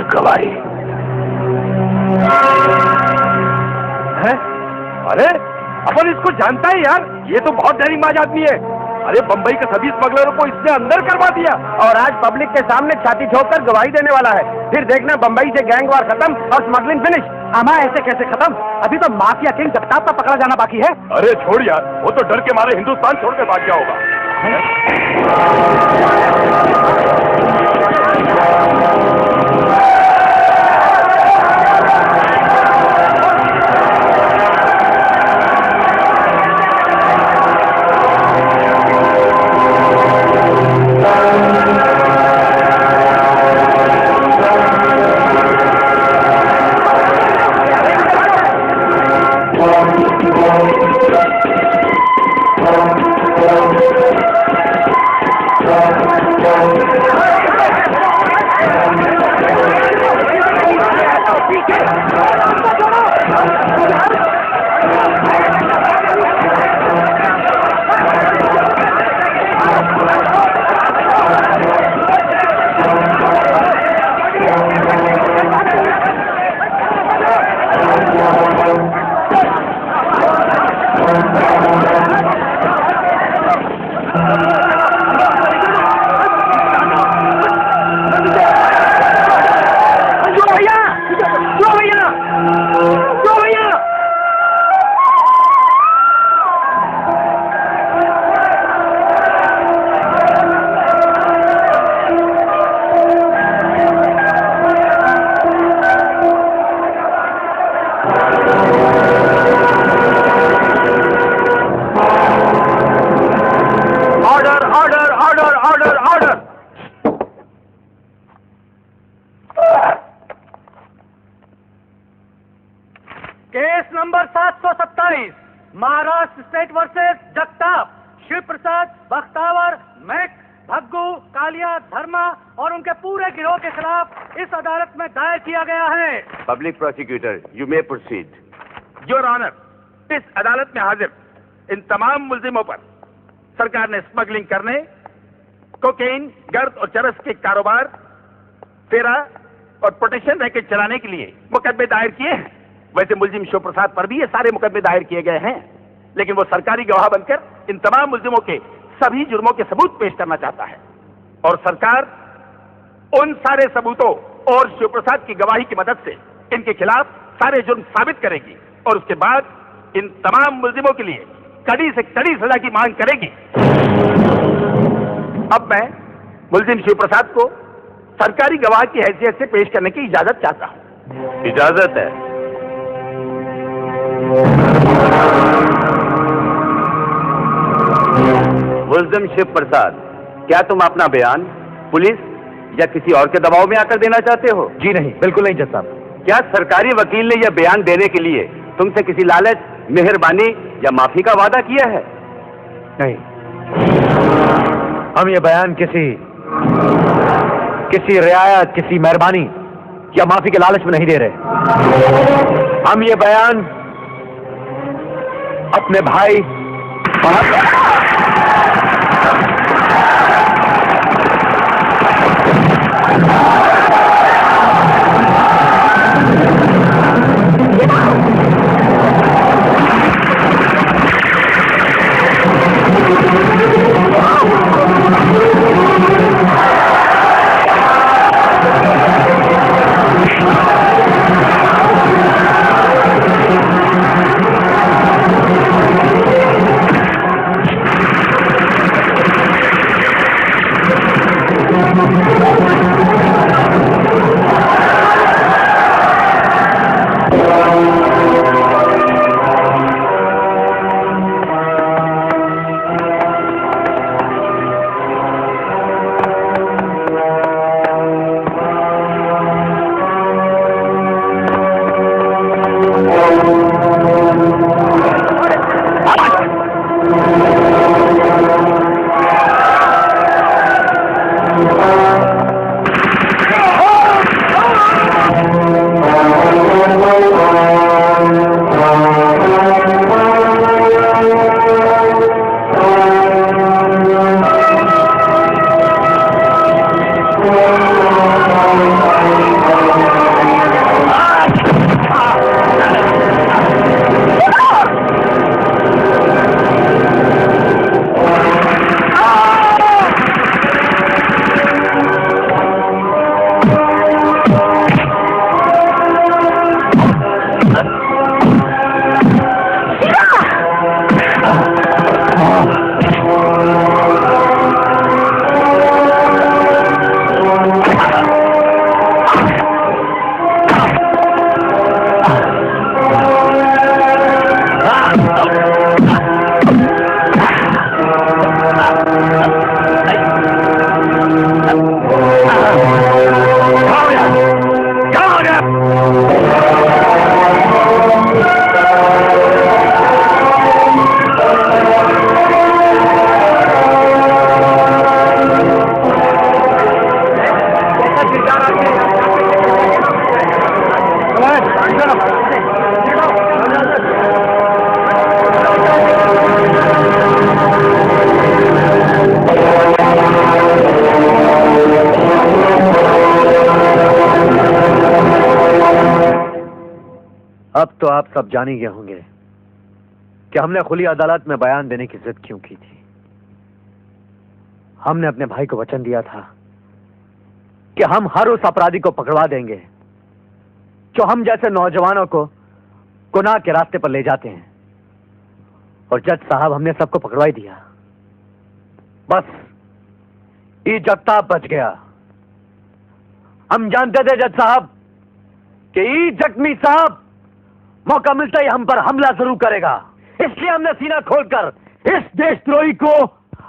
गवाही है। अरे अपन इसको जानता है यार, ये तो बहुत डरीमाज आदमी है। अरे बंबई के सभी स्मगलरों को इसने अंदर करवा दिया और आज पब्लिक के सामने छाती ठोककर गवाही देने वाला है। फिर देखना बंबई से गैंगवार खत्म और स्मगलिंग फिनिश। अमा ऐसे कैसे खत्म? अभी तो माफिया किंग जगताप का पकड़ा जाना बाकी है। अरे छोड़ यार, वो तो डर के मारे हिंदुस्तान छोड़कर भाग गया होगा। Case number 727 Maharashtra state versus Jagtap, Shiv Prasad, Bakhtawar, Mac, Bhaggu, Kalia, Dharma और उनके पूरे गिरोह के खिलाफ इस अदालत में दायर किया गया है। Public prosecutor, you may proceed. Your honour, इस अदालत में हाजिर इन तमाम मुल्जिमों पर सरकार ने स्मगलिंग करने, कोकेन, गर्द और चरस के कारोबार, फेरा और प्रोटेक्शन रैकेट चलाने के लिए मुकदमे दायर किए हैं। वैसे मुलजिम शिव प्रसाद पर भी ये सारे मुकदमे दायर किए गए हैं, लेकिन वो सरकारी गवाह बनकर इन तमाम मुलजिमों के सभी जुर्मों के सबूत पेश करना चाहता है और सरकार उन सारे सबूतों और शिव प्रसाद की गवाही की मदद से इनके खिलाफ सारे जुर्म साबित करेगी और उसके बाद इन तमाम मुलजिमों के लिए कड़ी से कड़ी सजा की मांग करेगी। अब मैं मुलजिम शिव प्रसाद को सरकारी गवाह की हैसियत से पेश करने की इजाजत चाहता हूं। इजाजत है। मुल्जिम शिव प्रसाद, क्या तुम अपना बयान पुलिस या किसी और के दबाव में आकर देना चाहते हो? जी नहीं, बिल्कुल नहीं जज साहब। क्या सरकारी वकील ने यह बयान देने के लिए तुमसे किसी लालच, मेहरबानी या माफी का वादा किया है? नहीं, हम ये बयान किसी रियायत, किसी मेहरबानी या माफी के लालच में नहीं दे रहे। हम ये बयान अपने भाई अब तो आप सब जान ही गए होंगे कि हमने खुली अदालत में बयान देने की जिद क्यों की थी। हमने अपने भाई को वचन दिया था कि हम हर उस अपराधी को पकड़वा देंगे जो हम जैसे नौजवानों को गुनाह के रास्ते पर ले जाते हैं। और जज साहब, हमने सबको पकड़वा ही दिया। बस ई जगताप बच गया। हम जानते थे जज साहब कि ई जख्मी साहब मौका मिलता ही हम पर हमला जरूर करेगा, इसलिए हमने सीना खोलकर इस देशद्रोही को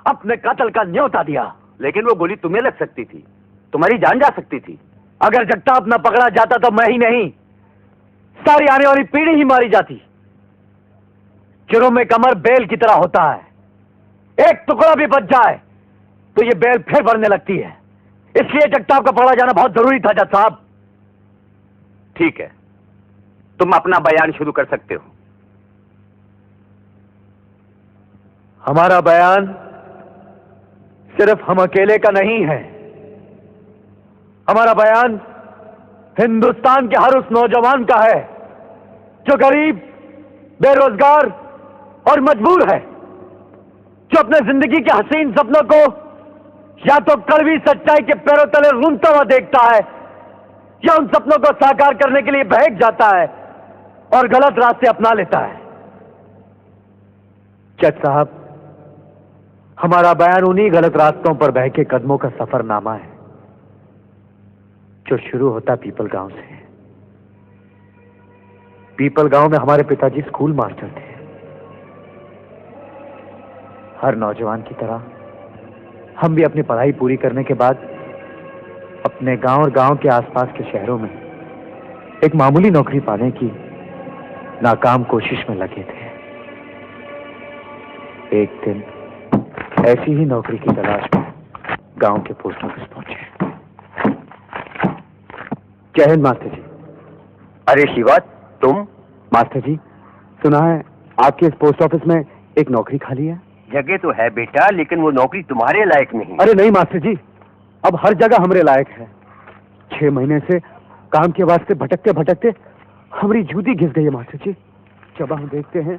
अपने कत्ल का न्योता दिया। लेकिन वो गोली तुम्हें लग सकती थी, तुम्हारी जान जा सकती थी। अगर जगताप न पकड़ा जाता तो मैं ही नहीं, सारी आने वाली पीढ़ी ही मारी जाती। जुर्म में कमर बेल की तरह होता है, एक टुकड़ा भी बच जाए तो ये बेल फिर बढ़ने लगती है। इसलिए जगताप का पकड़ा जाना बहुत जरूरी था जज साहब। ठीक है, तुम अपना बयान शुरू कर सकते हो। हमारा बयान सिर्फ हम अकेले का नहीं है। हमारा बयान हिंदुस्तान के हर उस नौजवान का है जो गरीब, बेरोजगार और मजबूर है, जो अपने जिंदगी के हसीन सपनों को या तो कड़वी सच्चाई के पैरों तले रूंधता हुआ देखता है या उन सपनों को साकार करने के लिए बहक जाता है और गलत रास्ते अपना लेता है। जज साहब, हमारा बयान उन्हीं गलत रास्तों पर बहके कदमों का सफरनामा है जो शुरू होता पीपल गांव से। पीपल गांव में हमारे पिताजी स्कूल मास्टर थे। हर नौजवान की तरह हम भी अपनी पढ़ाई पूरी करने के बाद अपने गांव और गांव के आसपास के शहरों में एक मामूली नौकरी पाने की नाकाम कोशिश में लगे थे। एक दिन ऐसी ही नौकरी की तलाश में गांव के पोस्ट ऑफिस पहुंचे। जय हिंद मास्टर जी। अरे शिवा, तुम? मास्टर जी, सुना है आपके इस पोस्ट ऑफिस में एक नौकरी खाली है। जगह तो है बेटा, लेकिन वो नौकरी तुम्हारे लायक नहीं। अरे नहीं मास्टर जी, अब हर जगह हमरे लायक है। 6 महीने से काम के वास्ते भटकते भटकते हमारी जूती घिस गई है मास्टर जी। जब हम देखते हैं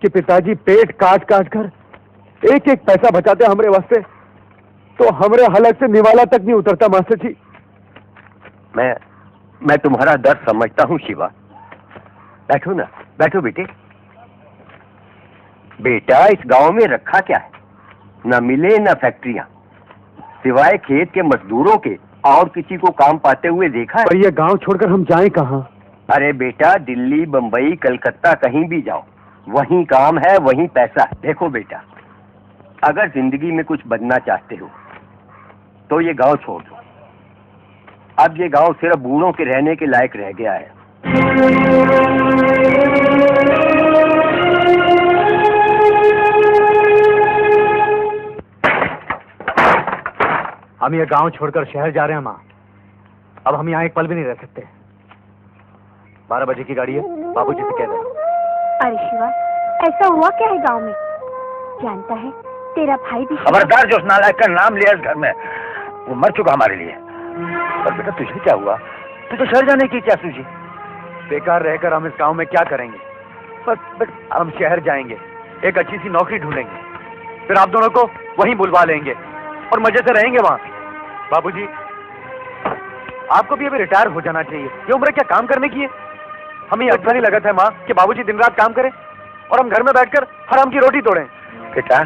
कि पिताजी पेट काट काट कर एक एक पैसा बचाते हमरे वास्ते, तो हमरे हलक से निवाला तक नहीं उतरता मास्टर जी। मैं तुम्हारा दर्द समझता हूँ शिवा। बैठो ना, बैठो बेटे। बेटा, इस गांव में रखा क्या है? न मिले न फैक्ट्रियां, सिवाय खेत के मजदूरों के और किसी को काम पाते हुए देखा है? पर ये गांव छोड़कर हम जाएं कहां? अरे बेटा, दिल्ली, बंबई, कलकत्ता कहीं भी जाओ, वहीं काम है, वहीं पैसा है। देखो बेटा, अगर जिंदगी में कुछ बनना चाहते हो तो ये गांव छोड़ दो। अब ये गांव सिर्फ बूढ़ों के रहने के लायक रह गया है। हम ये गांव छोड़कर शहर जा रहे हैं माँ। अब हम यहाँ एक पल भी नहीं रह सकते। 12 बजे की गाड़ी है, बाबूजी से कह दे। अरे शिवा, ऐसा हुआ क्या है गांव में? जानता है तेरा भाई भी। खबरदार, जो उस नालायक का नाम लिया इस घर में, वो मर चुका हमारे लिए। पर बेटा, तुझे क्या हुआ? तुझे शहर जाने की क्या सूझी? बेकार रहकर हम इस गांव में क्या करेंगे? बस हम शहर जाएंगे, एक अच्छी सी नौकरी ढूंढेंगे, फिर आप दोनों को वहीं बुलवा लेंगे और मजे से रहेंगे वहां। बाबूजी, आपको भी अभी रिटायर हो जाना चाहिए। ये उम्र क्या काम करने की है? हमें अच्छा नहीं लगा था माँ कि बाबूजी दिन रात काम करें और हम घर में बैठकर हराम की रोटी तोड़ें। बेटा,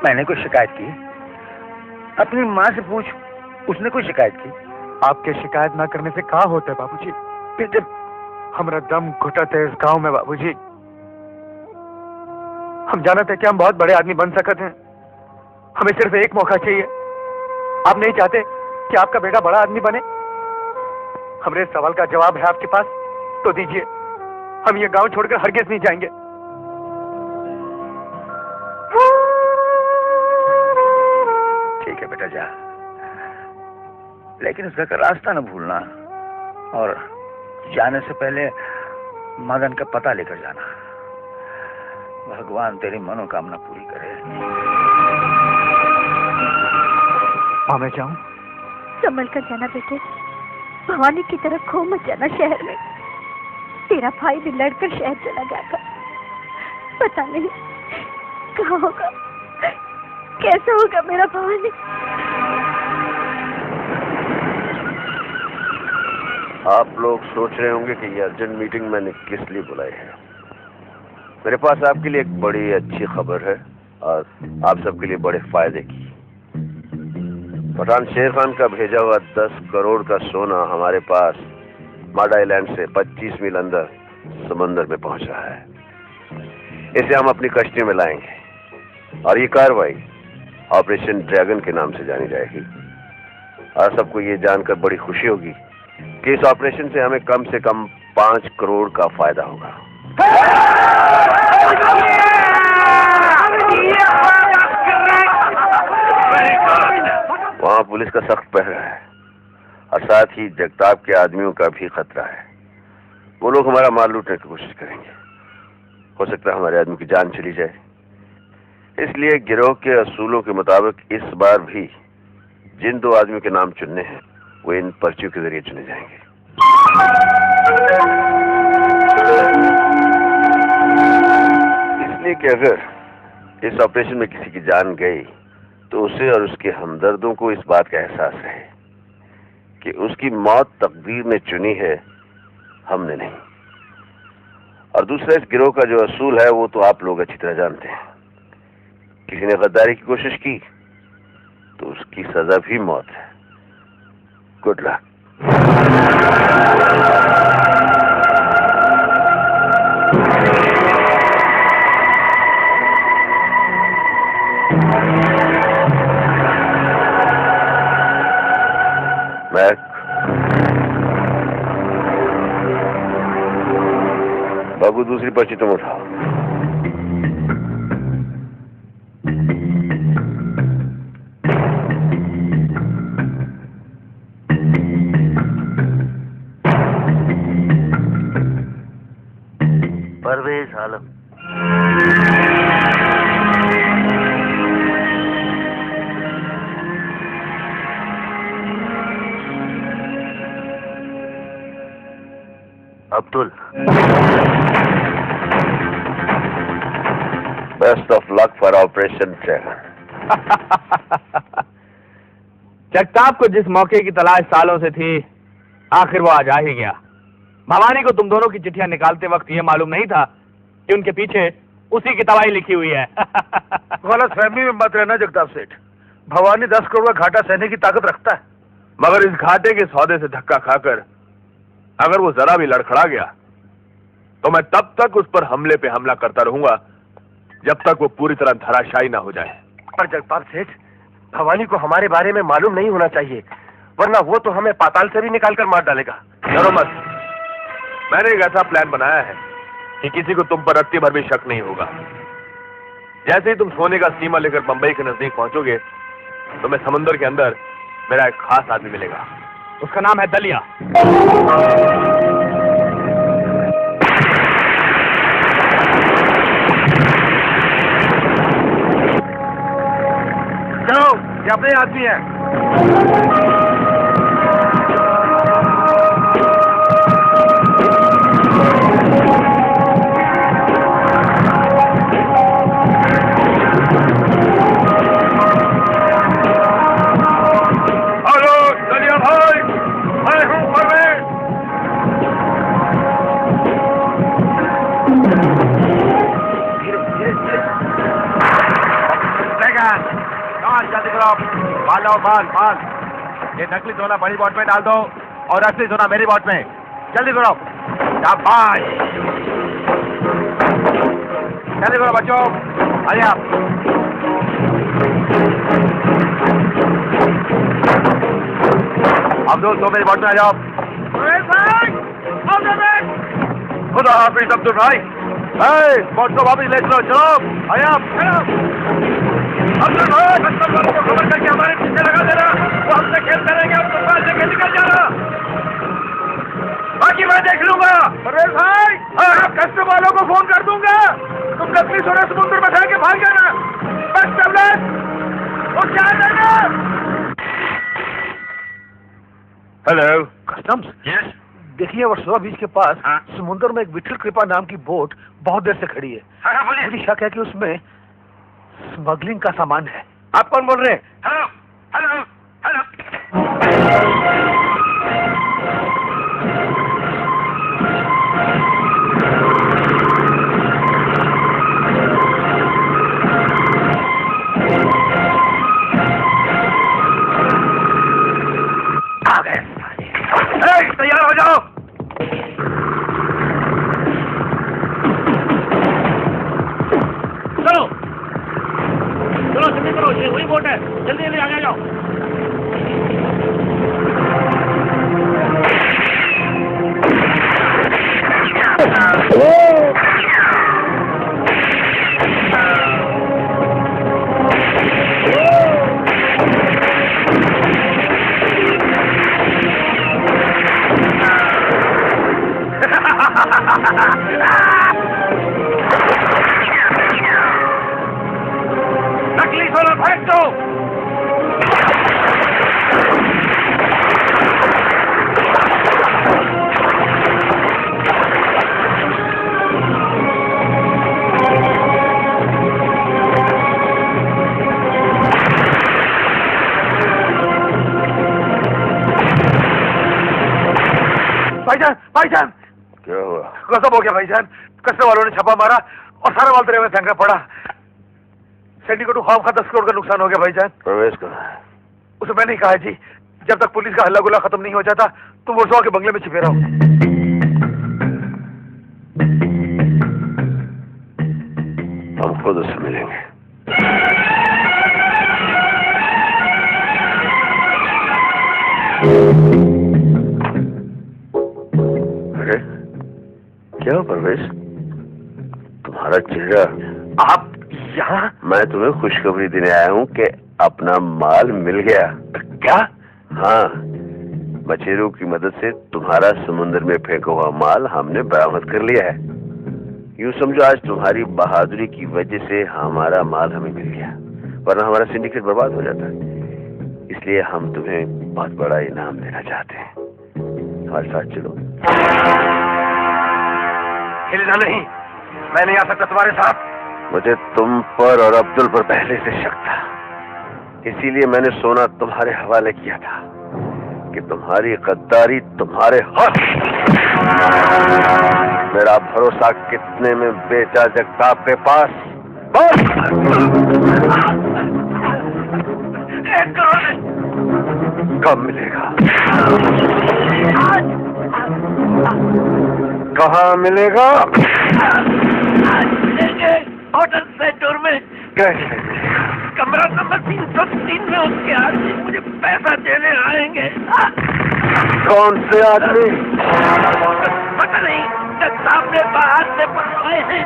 मैंने कोई शिकायत की? अपनी माँ से पूछ, उसने कोई शिकायत की? आपके शिकायत ना करने से कहा होता है बाबूजी। हमारा दम घुटत है इस गांव में बाबूजी। हम जानते हैं कि हम बहुत बड़े आदमी बन सकते हैं, हमें सिर्फ एक मौका चाहिए। आप नहीं चाहते कि आपका बेटा बड़ा आदमी बने? हमारे सवाल का जवाब है आपके पास तो दीजिए। हम ये गांव छोड़कर हरगिज नहीं जाएंगे। ठीक है बेटा, जा, लेकिन उसका रास्ता न भूलना, और जाने से पहले मदन का पता लेकर जाना। भगवान तेरी मनोकामना पूरी करे। हाँ, मैं जाऊं? संभल कर जाना बेटे, भवानी की तरफ खो मत जाना शहर में। तेरा भाई भी लड़कर शहर चला गया था। पता नहीं कहाँ होगा, कैसे होगा मेरा भवानी। आप लोग सोच रहे होंगे कि ये अर्जेंट मीटिंग मैंने किस लिए बुलाई है। मेरे पास आपके लिए एक बड़ी अच्छी खबर है और आप सबके लिए बड़े फायदे की। पठान शेर खान का भेजा हुआ 10 करोड़ का सोना हमारे पास माडा आइलैंड से 25 मील अंदर समंदर में पहुंचा है। इसे हम अपनी कश्ती में लाएंगे और ये कार्रवाई ऑपरेशन ड्रैगन के नाम से जानी जाएगी। और सबको ये जानकर बड़ी खुशी होगी कि इस ऑपरेशन से हमें कम से कम 5 करोड़ का फायदा होगा। वहाँ पुलिस का सख्त पहरा है और साथ ही जगताप के आदमियों का भी खतरा है। वो लोग हमारा माल लूटने की कोशिश करेंगे। हो सकता है हमारे आदमी की जान चली जाए। इसलिए गिरोह के असूलों के मुताबिक इस बार भी जिन 2 आदमियों के नाम चुनने हैं वो इन पर्चियों के जरिए चुने जाएंगे। इसलिए कि अगर इस ऑपरेशन में किसी की जान गई तो उसे और उसके हमदर्दों को इस बात का एहसास रहे कि उसकी मौत तकदीर ने चुनी है, हमने नहीं। और दूसरा, इस गिरोह का जो असूल है वो तो आप लोग अच्छी तरह जानते हैं। किसी ने गद्दारी की कोशिश की तो उसकी सजा भी मौत है। Good luck. बाबू, दूसरी पर्ची तुम उठाओ। Parvez Alam. Abdul. Best of luck for operation dragon. Jagtap को जिस मौके की तलाश सालों से थी, आखिर वो आज आ ही गया। भवानी को तुम दोनों की चिट्ठियां निकालते वक्त ये मालूम नहीं था कि उनके पीछे उसी की तबाही लिखी हुई है। गलत फहमी में मत रहना जगताप सेठ। भवानी 10 करोड़ का घाटा सहने की ताकत रखता है, मगर इस घाटे के सौदे से धक्का खाकर अगर वो जरा भी लड़खड़ा गया तो मैं तब तक उस पर हमले पे हमला करता रहूंगा जब तक वो पूरी तरह धराशायी ना हो जाए। पर जगताप सेठ, भवानी को हमारे बारे में मालूम नहीं होना चाहिए, वरना वो तो हमें पाताल से भी निकालकर मार डालेगा। डरो मत, मैंने एक ऐसा प्लान बनाया है कि किसी को तुम पर रत्ती भर भी शक नहीं होगा। जैसे ही तुम सोने का सीमा लेकर बंबई के नजदीक पहुंचोगे तो मैं समुद्र के अंदर मेरा एक खास आदमी मिलेगा। उसका नाम है दलिया। चलो, ये अपने आदमी है। बाल ये नकली सोना बड़ी बोट में डाल दो और असली सोना मेरी बोट में। जल्दी करो। शाबाश, जल्दी करो बच्चों, आइए आप। अब्दुल, तो मेरी बोट में आ जाओ। खुदा हाफिज अब्दुल भाई। बोट को वापिस ले चलो। चलो आइए आप। अब्दुल भाई, बचपन वालों को खबर करके हमारे पीछे लगा देना। वो हमसे खेल करेंगे और तुम बाल लेके निकल जाना। बाकी मैं देख लूंगा। परवेज भाई, आप कस्टम वालों को फोन कर दूंगा। तुम नकली सोना समुद्र में फेंक के भाग जाना। बस टैबलेट वो क्या देना। Hello customs. यस, देखिए वर्सोवा बीच के पास हाँ? समुद्र में एक विठल कृपा नाम की बोट बहुत देर से खड़ी है। हाँ, बोलिए। मुझे शक है कि उसमें स्मगलिंग का सामान है। आप कौन बोल रहे हैं? Hello hello hello. आ गए। तैयार हो जाओ। चलो चलो जल्दी करो, ये वही बोट है, जल्दी जल्दी आगे जाओ। नकली सोना फेंक दो। भाईजान क्या हुआ? गजब हो गया भाईजान। कसने वालों ने छापा मारा और सारा माल दरिया में फेंका पड़ा। सेंडी को खाम खा 10 करोड़ का नुकसान हो गया भाईजान। प्रवेश कहाँ है? उसे मैंने कहा जी, जब तक पुलिस का हल्ला गुल्ला खत्म नहीं हो जाता तुम वर्सोवा के बंगले में छिपे रहो। हम खुद उससे मिलेंगे। अरे क्या हो प्रवेश, तुम्हारा चेहरा? आप यहाँ? मैं तुम्हें खुशखबरी देने आया हूँ कि अपना माल मिल गया। क्या? हाँ, मछेरों की मदद से तुम्हारा समुद्र में फेंका हुआ माल हमने बरामद कर लिया है। यूँ समझो आज तुम्हारी बहादुरी की वजह से हमारा माल हमें मिल गया, वरना हमारा सिंडिकेट बर्बाद हो जाता। इसलिए हम तुम्हें बहुत बड़ा इनाम देना चाहते हैं। हमारे साथ चलो। हिलना नहीं, मैं नहीं आ सकता तुम्हारे साथ। मुझे तुम पर और अब्दुल पर पहले से शक था, इसीलिए मैंने सोना तुम्हारे हवाले किया था कि तुम्हारी गद्दारी तुम्हारे हाथ। मेरा भरोसा कितने में बेचा जगताप के पास? कब मिलेगा? कहाँ मिलेगा? होटल सेंटर में कैसे? कमरा नंबर 303 में उसके आदमी मुझे पैसा देने आएंगे। कौन से आदमी? पता नहीं, जगताप ने बाहर से पकड़वाए हैं।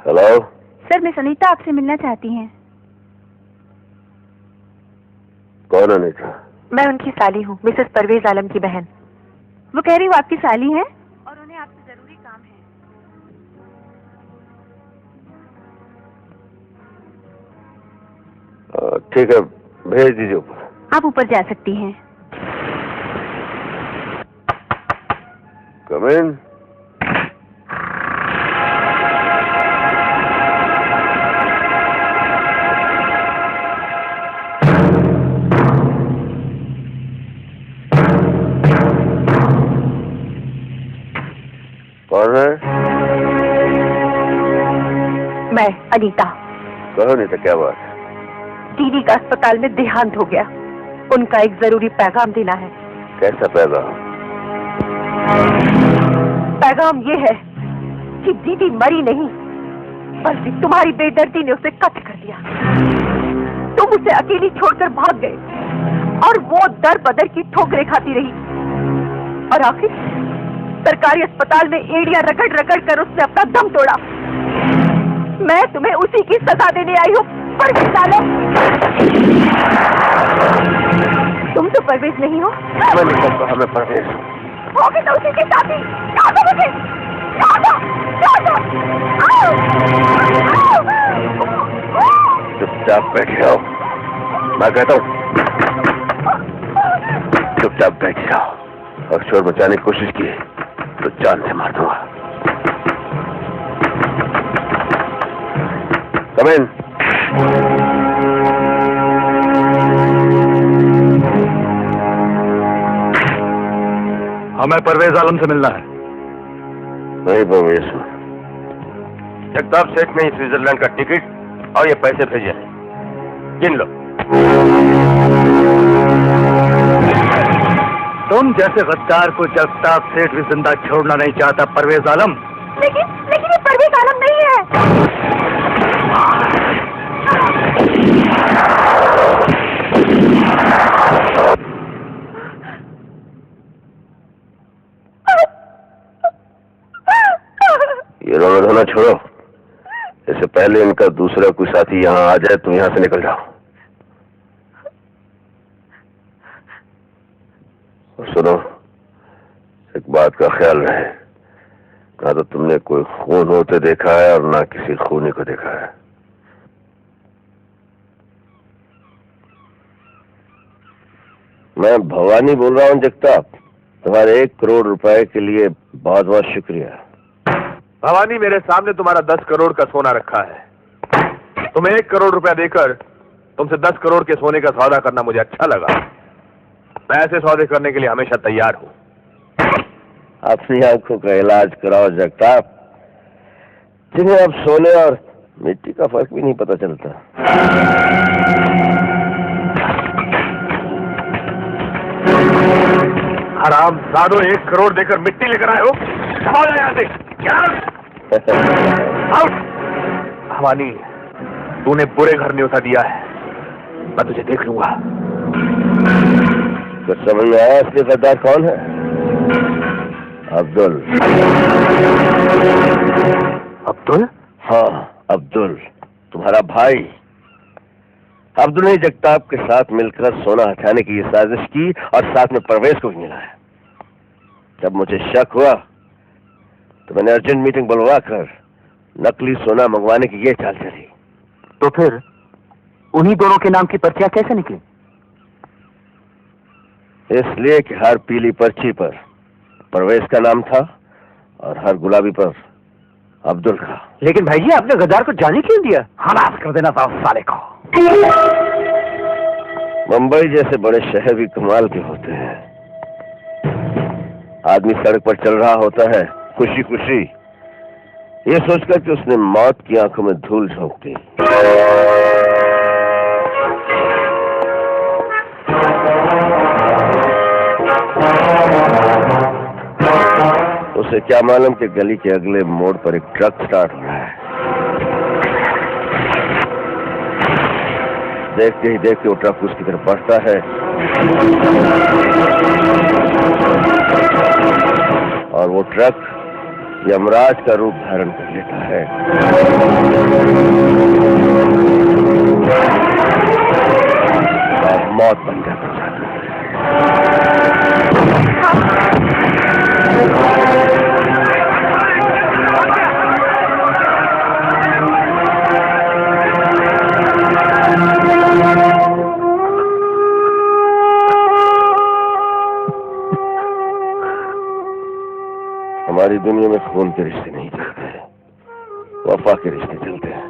हेलो सर, मिस अनीता आपसे मिलना चाहती हैं। कौन अनीता? मैं उनकी साली हूँ, मिसेस परवेज आलम की बहन। वो कह रही वो आपकी साली हैं और उन्हें आपसे जरूरी काम है। ठीक है, भेज दीजिए ऊपर। आप ऊपर जा सकती हैं। कम इन। कौन है? मैं अनीता। कहो नहीं तो क्या बात है? दीदी का अस्पताल में देहांत हो गया, उनका एक जरूरी पैगाम देना है। कैसा पैगाम? पैगाम ये है कि दीदी मरी नहीं, बल्कि तुम्हारी बेदर्दी ने उसे कत्ल कर दिया। तुम उसे अकेली छोड़कर भाग गए और वो दर बदर की ठोकरें खाती रही, और आखिर सरकारी अस्पताल में एड़ियां रगड़ रगड़ कर उसने अपना दम तोड़ा। मैं तुम्हें उसी की सजा देने आई हूँ परवेज आलम। तुम तो परवेज नहीं हो। मैं नहीं कहा मैं परवेज होगी तो उसी के साथ ही। मुझे चुपचाप बैठ जाओ, मैं कहता हूँ चुपचाप बैठ जाओ, और शोर मचाने की कोशिश की तो जान से मार दूंगा। Come in. हमें परवेज आलम से मिलना है। नहीं परवेज, जगताप सेठ ने स्विट्जरलैंड का टिकट और ये पैसे भेजे हैं, गिन लो। तुम जैसे गद्दार को जगताप सेठ भी जिंदा छोड़ना नहीं चाहता परवेज आलम। लेकिन ये परवेज आलम नहीं है। ये रोना धोना छोड़ो, इससे पहले इनका दूसरा कोई साथी यहाँ आ जाए तुम यहाँ से निकल जाओ। और सुनो, एक बात का ख्याल रहे, ना तो तुमने कोई खून होते देखा है और ना किसी खूनी को देखा है। मैं भवानी बोल रहा हूँ जगताप, तुम्हारे 1 करोड़ रुपए के लिए बहुत बहुत शुक्रिया। भवानी, मेरे सामने तुम्हारा 10 करोड़ का सोना रखा है। तुम्हें 1 करोड़ रुपया देकर तुमसे 10 करोड़ के सोने का सौदा करना मुझे अच्छा लगा। मैं ऐसे सौदे करने के लिए हमेशा तैयार हूँ। अपनी आंखों का इलाज कराओ जगताप, जिन्हें अब सोने और मिट्टी का फर्क भी नहीं पता चलता। हराम साधो, 1 करोड़ देकर मिट्टी लेकर आए हो। भाग यहाँ से। क्या? भवानी, तूने बुरे घर न्योता दिया है, मैं तुझे देख लूंगा। कुछ समझ में आया असली गद्दार कौन है? अब्दुल। अब्दुल? हाँ, अब्दुल, तुम्हारा भाई। अब्दुल ने जगताप के साथ मिलकर सोना हटाने की ये साजिश की और साथ में परवेज को भी मिलाया। जब मुझे शक हुआ तो मैंने अर्जेंट मीटिंग बुलवा कर नकली सोना मंगवाने की ये चाल चली। तो फिर उन्हीं दोनों के नाम की पर्चियां कैसे निकली? इसलिए कि हर पीली पर्ची पर परवेज का नाम था और हर गुलाबी पर अब्दुल का। लेकिन भाई जी, आपने गद्दार को जाने क्यों दिया? हलास कर देना था उस साले को। मुंबई जैसे बड़े शहर भी कमाल के होते हैं। आदमी सड़क पर चल रहा होता है खुशी खुशी, ये सोचकर कि उसने मौत की आंखों में धूल झोंक दी। उसे क्या मालूम कि गली के अगले मोड़ पर एक ट्रक स्टार्ट हो रहा है। देखते ही देखते वो ट्रक उसकी तरफ बढ़ता है और वो ट्रक यमराज का रूप धारण कर लेता है। और मौत बन जाता है। हमारी दुनिया में खून के रिश्ते नहीं चलते, वफा के रिश्ते चलते हैं।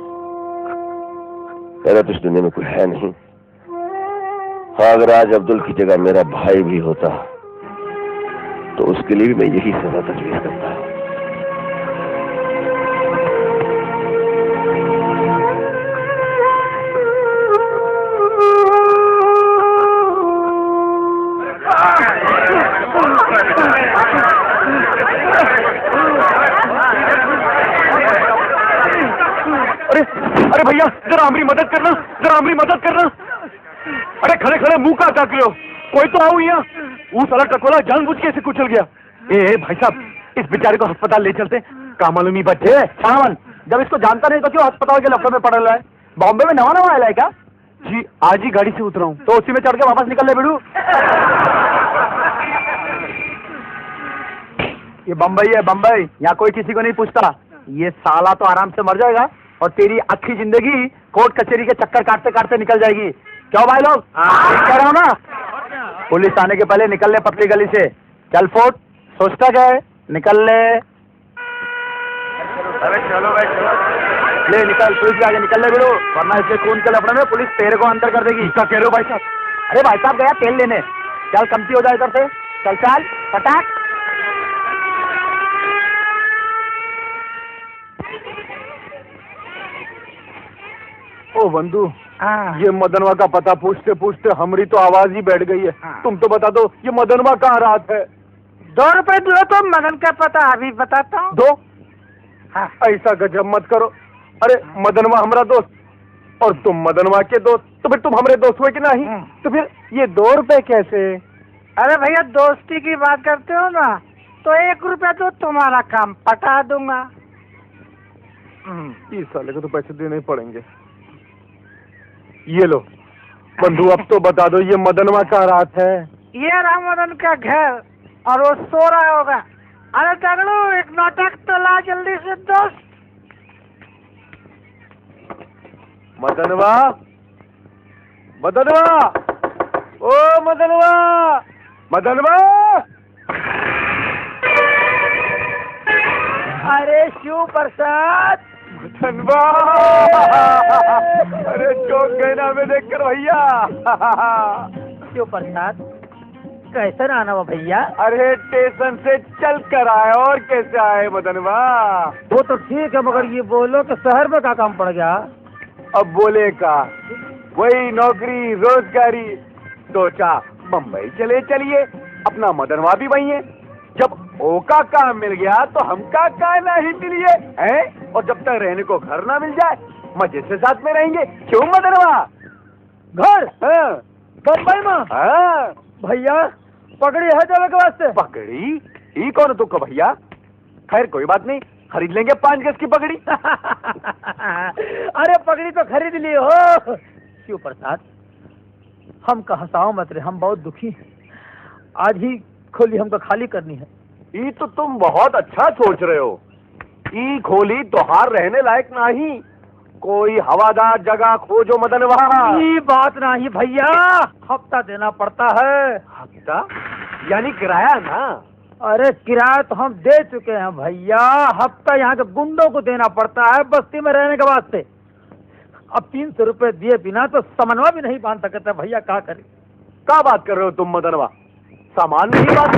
मेरा तो इस दुनिया में कोई है नहीं। हाँ, अगर आज अब्दुल की जगह मेरा भाई भी होता तो उसके लिए भी मैं यही सजा तजवीज करता। अरे भैया, जरा हमारी मदद करना, जरा हमारी मदद करना। अरे खड़े खड़े मुंह का ताक रहे हो, कोई तो आओ यहाँ। वो साला टकोला जानबूझ के ऐसे कुचल गया। ए भाई साहब, इस बेचारे को अस्पताल ले चलते, का मालूम ही बच्चे। सावन, जब इसको जानता नहीं तो क्यों अस्पताल के लफड़े में पड़ रहा है? बॉम्बे में नवा नवा आया है क्या? जी आज ही गाड़ी से उतरा हूँ, तो उसी में चढ़ के वापस निकल ले बिड़ू। ये बम्बई है बम्बई, यहाँ कोई किसी को नहीं पूछता। ये साला तो आराम से मर जाएगा और तेरी अच्छी जिंदगी कोर्ट कचहरी के चक्कर काटते काटते निकल जाएगी। क्यों भाई लोग, कह रहा हूँ ना? पुलिस आने के पहले निकल ले पतली गली से। चल फोर्ट, सोचता क्या है, निकल ले। अरे चलो भाई चलो। ले निकल, पुलिस के आगे निकल ले बिड़ू, वरना इसके खून के लफड़े में पुलिस तेरे को अंदर कर देगी। क्या कह रहे हो भाई साहब? अरे भाई साहब गया तेल लेने, चल कमती हो जाए इधर से। चल चल फटाक। ओ बंधु, ये मदनवा का पता पूछते पूछते हमारी तो आवाज ही बैठ गई है। तुम तो बता दो ये मदनवा कहाँ रात है? 2 रुपए दो तो मदन का पता अभी बताता हूँ। दो? ऐसा गजब मत करो। अरे मदनवा हमारा दोस्त और तुम मदनवा के दोस्त, तो फिर तुम हमारे दोस्त हुए कि नहीं? तो फिर ये 2 रुपए कैसे? अरे भैया दोस्ती की बात करते हो ना, तो 1 रुपया तो तुम्हारा काम पटा दूंगा। इस साले को तो पैसे देने ही पड़ेंगे। ये लो बंधु, अब तो बता दो ये मदनवा का रात है? ये रहा मदन का घर और वो सो रहा होगा। अरे तगड़ू, एक नाटक तो ला जल्दी से दोस्त। मदनवा, मदनवा, ओ मदनवा, मदनवा। अरे शिव प्रसाद, मदनवा, अरे चौक गए ना में देख कर भैया। शिव प्रसाद कैसे आना वो भैया? अरे स्टेशन से चल कर आए, और कैसे आए मदनवा? वो तो ठीक है, मगर ये बोलो कि शहर में क्या काम पड़ गया? अब बोले का वही नौकरी रोजगारी, सोचा बम्बई चले चलिए, अपना मदनवा भी वही है। जब ओका काम मिल गया तो हमका का नहीं मिलिए हैं? और जब तक रहने को घर ना मिल जाए मजे से साथ में रहेंगे, क्यों मदनवा? घर हाँ बम्बई में? हाँ भैया पकड़ी है जाने के वास्ते? पगड़ी? ई कौन तुक भैया? खैर कोई बात नहीं, खरीद लेंगे 5 गज की पगड़ी। अरे पगड़ी तो खरीद ली हो। शिव प्रसाद, हम का हंसाओ मत रे, हम बहुत दुखी हैं। आज ही खोली हमको खाली करनी है। ई तो तुम बहुत अच्छा सोच रहे हो। ई खोली तोहार रहने लायक नहीं, कोई हवादार जगह खोजो मदनवा। ये बात नहीं भैया, हफ्ता देना पड़ता है। हफ्ता? यानी किराया ना? अरे किराया तो हम दे चुके हैं भैया, हफ्ता यहाँ के गुंडों को देना पड़ता है बस्ती में रहने के वास्ते। अब 300 रुपए दिए बिना तो समन्वय भी नहीं बांध सकते भैया, क्या करें? क्या बात कर रहे हो तुम मदनवा? सामान नहीं बात।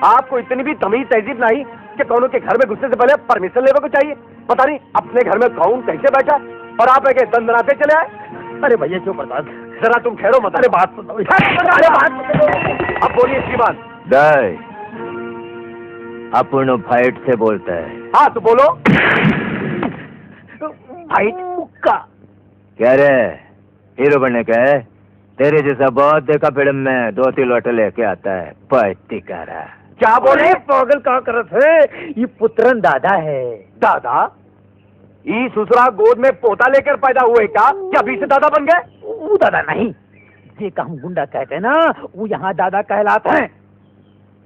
आपको इतनी भी तमीज तहजीब नहीं कि कौनों के घर में घुसने से पहले परमिशन लेने को चाहिए? पता नहीं अपने घर में कौन कैसे बैठा और आप एक दंदनाते चले आए। अरे भैया क्यों प्रसाद, जरा तुम ठहरो मत। अरे बात सुनो, अरे बात अब बोलिए श्रीमान। दय अपन फाइट से बोलता है। हाँ तो बोलो। फाइट मुक्का। क्या रे, हीरो बनने का है? तेरे जैसा बहुत देखा फिल्म में, 2-3 लोटे लेके आता है पैती करा। क्या बोले? पागल क्या करत है? ये पुत्रन दादा है। दादा? ई ससुरा गोद में पोता लेकर पैदा हुए क्या अभी से दादा बन गए? वो दादा नहीं, ये का हम गुंडा कहते हैं ना, वो यहाँ दादा कहलाते हैं।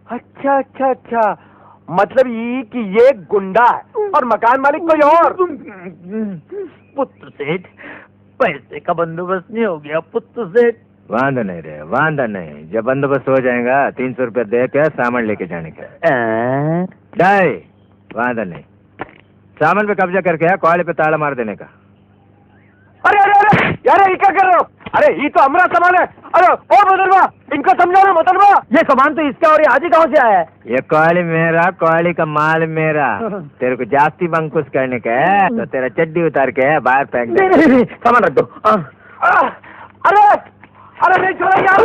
अच्छा अच्छा अच्छा, मतलब ये कि ये गुंडा है और मकान मालिक कोई और? पुत्र सेठ, पैसे का बंदोबस्त नहीं हो गया पुत्र सेठ? वांदा नहीं रे, वांदा नहीं। जब बंदोबस्त हो जाएगा 300 रुपया दे के सामान लेके जाने का। डाई वांदा नहीं, सामान पे कब्जा करके कॉले पे ताला मार देने का। अरे अरे अरे यार, ये क्या कर रहे हो? अरे ये तो हमारा सामान है। अरे ओ मदनवा, इनको समझाओ मदनवा। ये सामान तो इसका और ये आज ही कहाँ से आया है? ये कॉली मेरा, कॉली का माल मेरा। तेरे को जास्ती बंकुश करने का है तो तेरा चड्डी उतार के बाहर फेंक दे। नहीं, सामान रख दो। अरे अरे नहीं छोड़ो यार।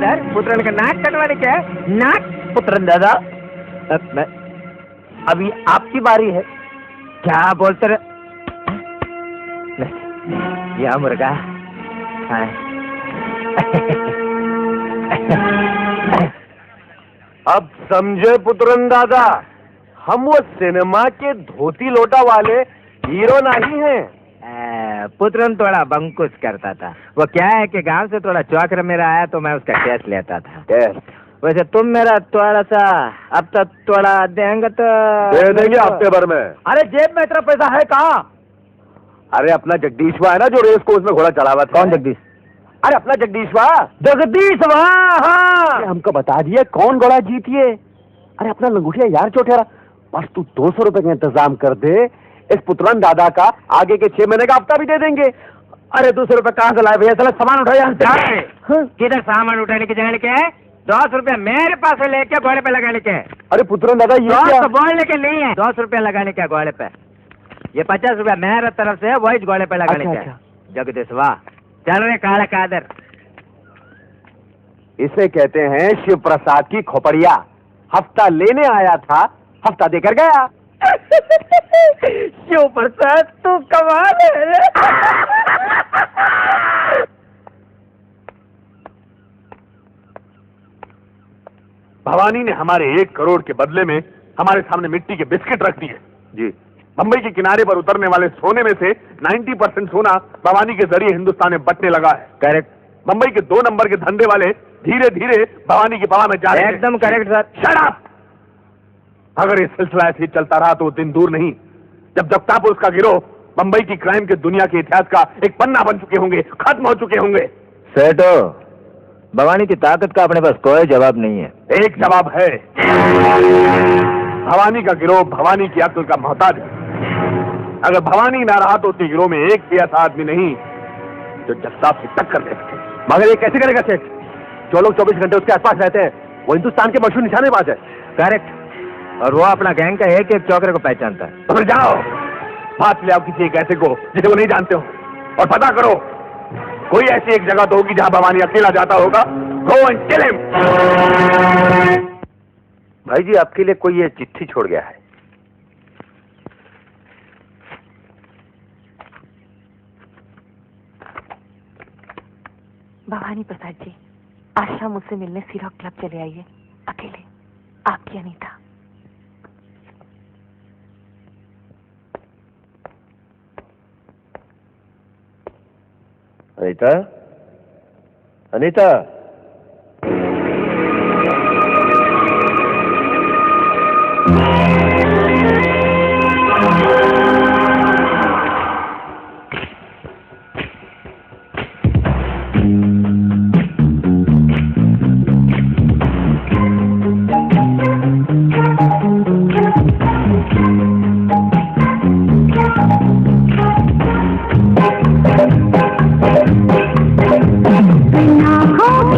फादर, पुत्रन का नाक कटवाने क्या है? नाक? पुत्रन दादा, अभी आपकी बारी है। क्या बोलते रहे? यह मुर्गा अब समझे पुत्रन दादा, हम वो सिनेमा के धोती लोटा वाले हीरो नहीं हैं। पुत्रन थोड़ा बंकुश करता था। वो क्या है कि गांव से थोड़ा चौक मेरा आया तो मैं उसका टेस्ट लेता था। वैसे तुम मेरा थोड़ा सा अब तक थोड़ा देंगे तो दे देंगे हफ्ते भर में। अरे जेब में इतना पैसा है कहाँ? अरे अपना जगदीशवा है ना जो रेस कोर्स में घोड़ा चढ़ावा था। कौन जगदीश? अरे अपना जगदीशवा। जगदीश वाह, हाँ। हमको बता दिए कौन घोड़ा जीतिए। अरे अपना लंगूटिया यार चोटेरा, बस तू 200 रुपए का इंतजाम कर दे, इस पुत्रन दादा का आगे के 6 महीने का हफ्ता भी दे देंगे। अरे 200 रुपए कहाँ से लाए भैया? साला सामान उठाया यहाँ से। किधर सामान उठाने के जाने के है? 200 रुपया मेरे पास से लेके घोड़े पे लगाने के है। अरे पुत्रन दादा ये क्या? तो बोलने के नहीं है। 200 रुपया लगाने के घोड़े पे। ये 50 रुपया मेरे तरफ से वही घोड़े पे लगाने के है। जगदीश वाह, चल रहे काला कादर। इसे कहते हैं शिव प्रसाद की खोपड़िया। हफ्ता लेने आया था, हफ्ता देकर गया। शिव प्रसाद तू कमाल है। भवानी ने हमारे 1 करोड़ के बदले में हमारे सामने मिट्टी के बिस्किट रख दिए। जी, मुंबई के किनारे पर उतरने वाले सोने में से 90% सोना भवानी के जरिए हिंदुस्तान में बटने लगा है। करेक्ट। मुंबई के 2 नंबर के धंधे वाले धीरे धीरे भवानी की पवा में जा रहे हैं। एकदम करेक्ट सर। Shut up! अगर ये सिलसिला ऐसे ही चलता रहा तो दिन दूर नहीं जब जगताप और उसका गिरोह मुंबई की क्राइम के दुनिया के इतिहास का एक पन्ना बन चुके होंगे, खत्म हो चुके होंगे। सेठो, भवानी की ताकत का अपने पास कोई जवाब नहीं है। एक जवाब है, भवानी का गिरोह भवानी की अक्ल का मोहताज है। अगर भवानी ना रहा तो उसके गिरोह में एक भी ऐसा आदमी नहीं जो जगताप से टक्कर दे सके। मगर ये कैसे करेगा सेठ? जो लोग 24 घंटे उसके आसपास रहते हैं वो हिंदुस्तान के मशहूर निशानेबाज है। करेक्ट। और वो अपना गैंग का एक एक चौकरे को पहचानता है। तो फिर जाओ, हाथ ले आओ किसी एक ऐसे को जिसे वो नहीं जानते हो और पता करो कोई ऐसी एक जगह तो होगी जहां भवानी अकेला जाता होगा। Go and kill him. भाई जी आपके लिए कोई ये चिट्ठी छोड़ गया है। भवानी प्रसाद जी, आज शाम मुझसे मिलने सिरॉक क्लब चले आइए, अकेले, आपकी अनीता। अनीता, अनीता, आँखों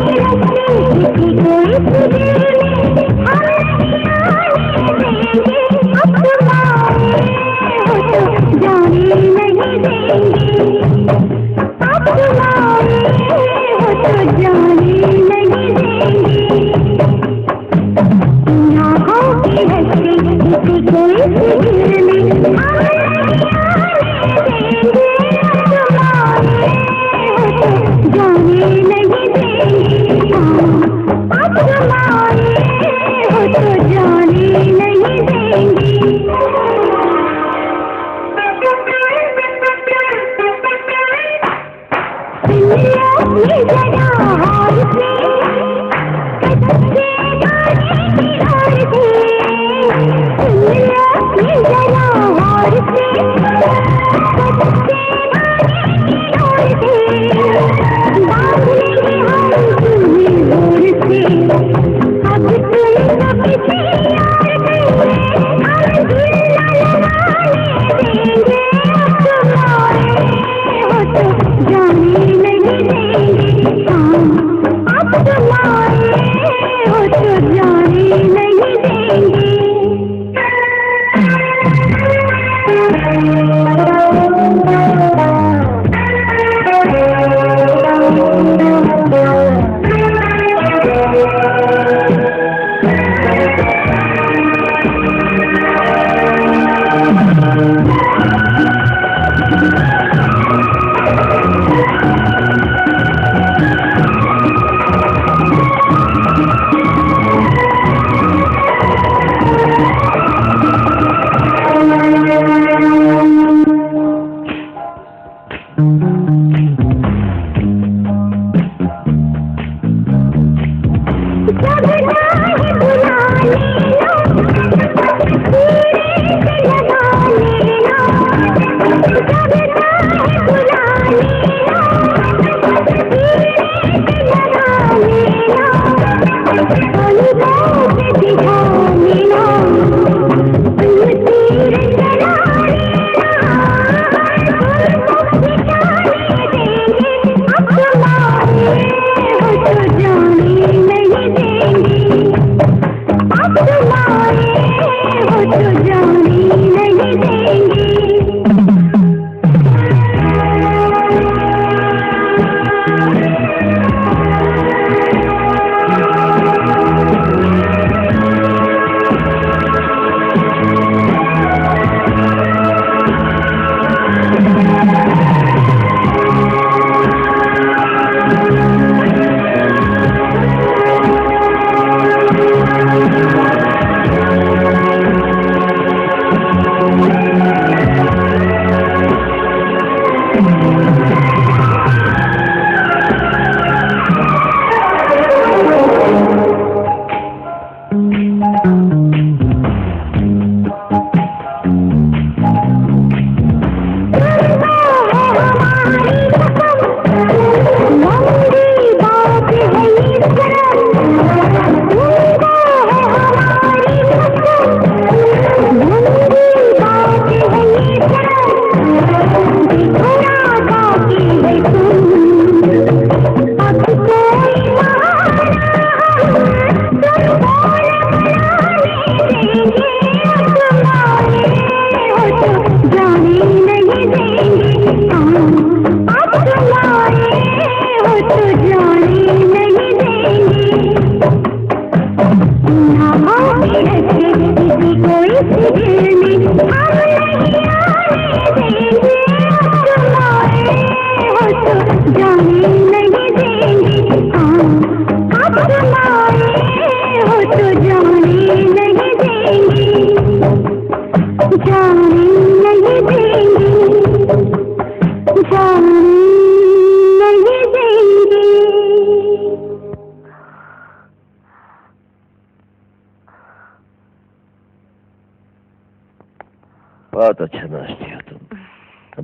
बहुत अच्छा नाचती हो तुम,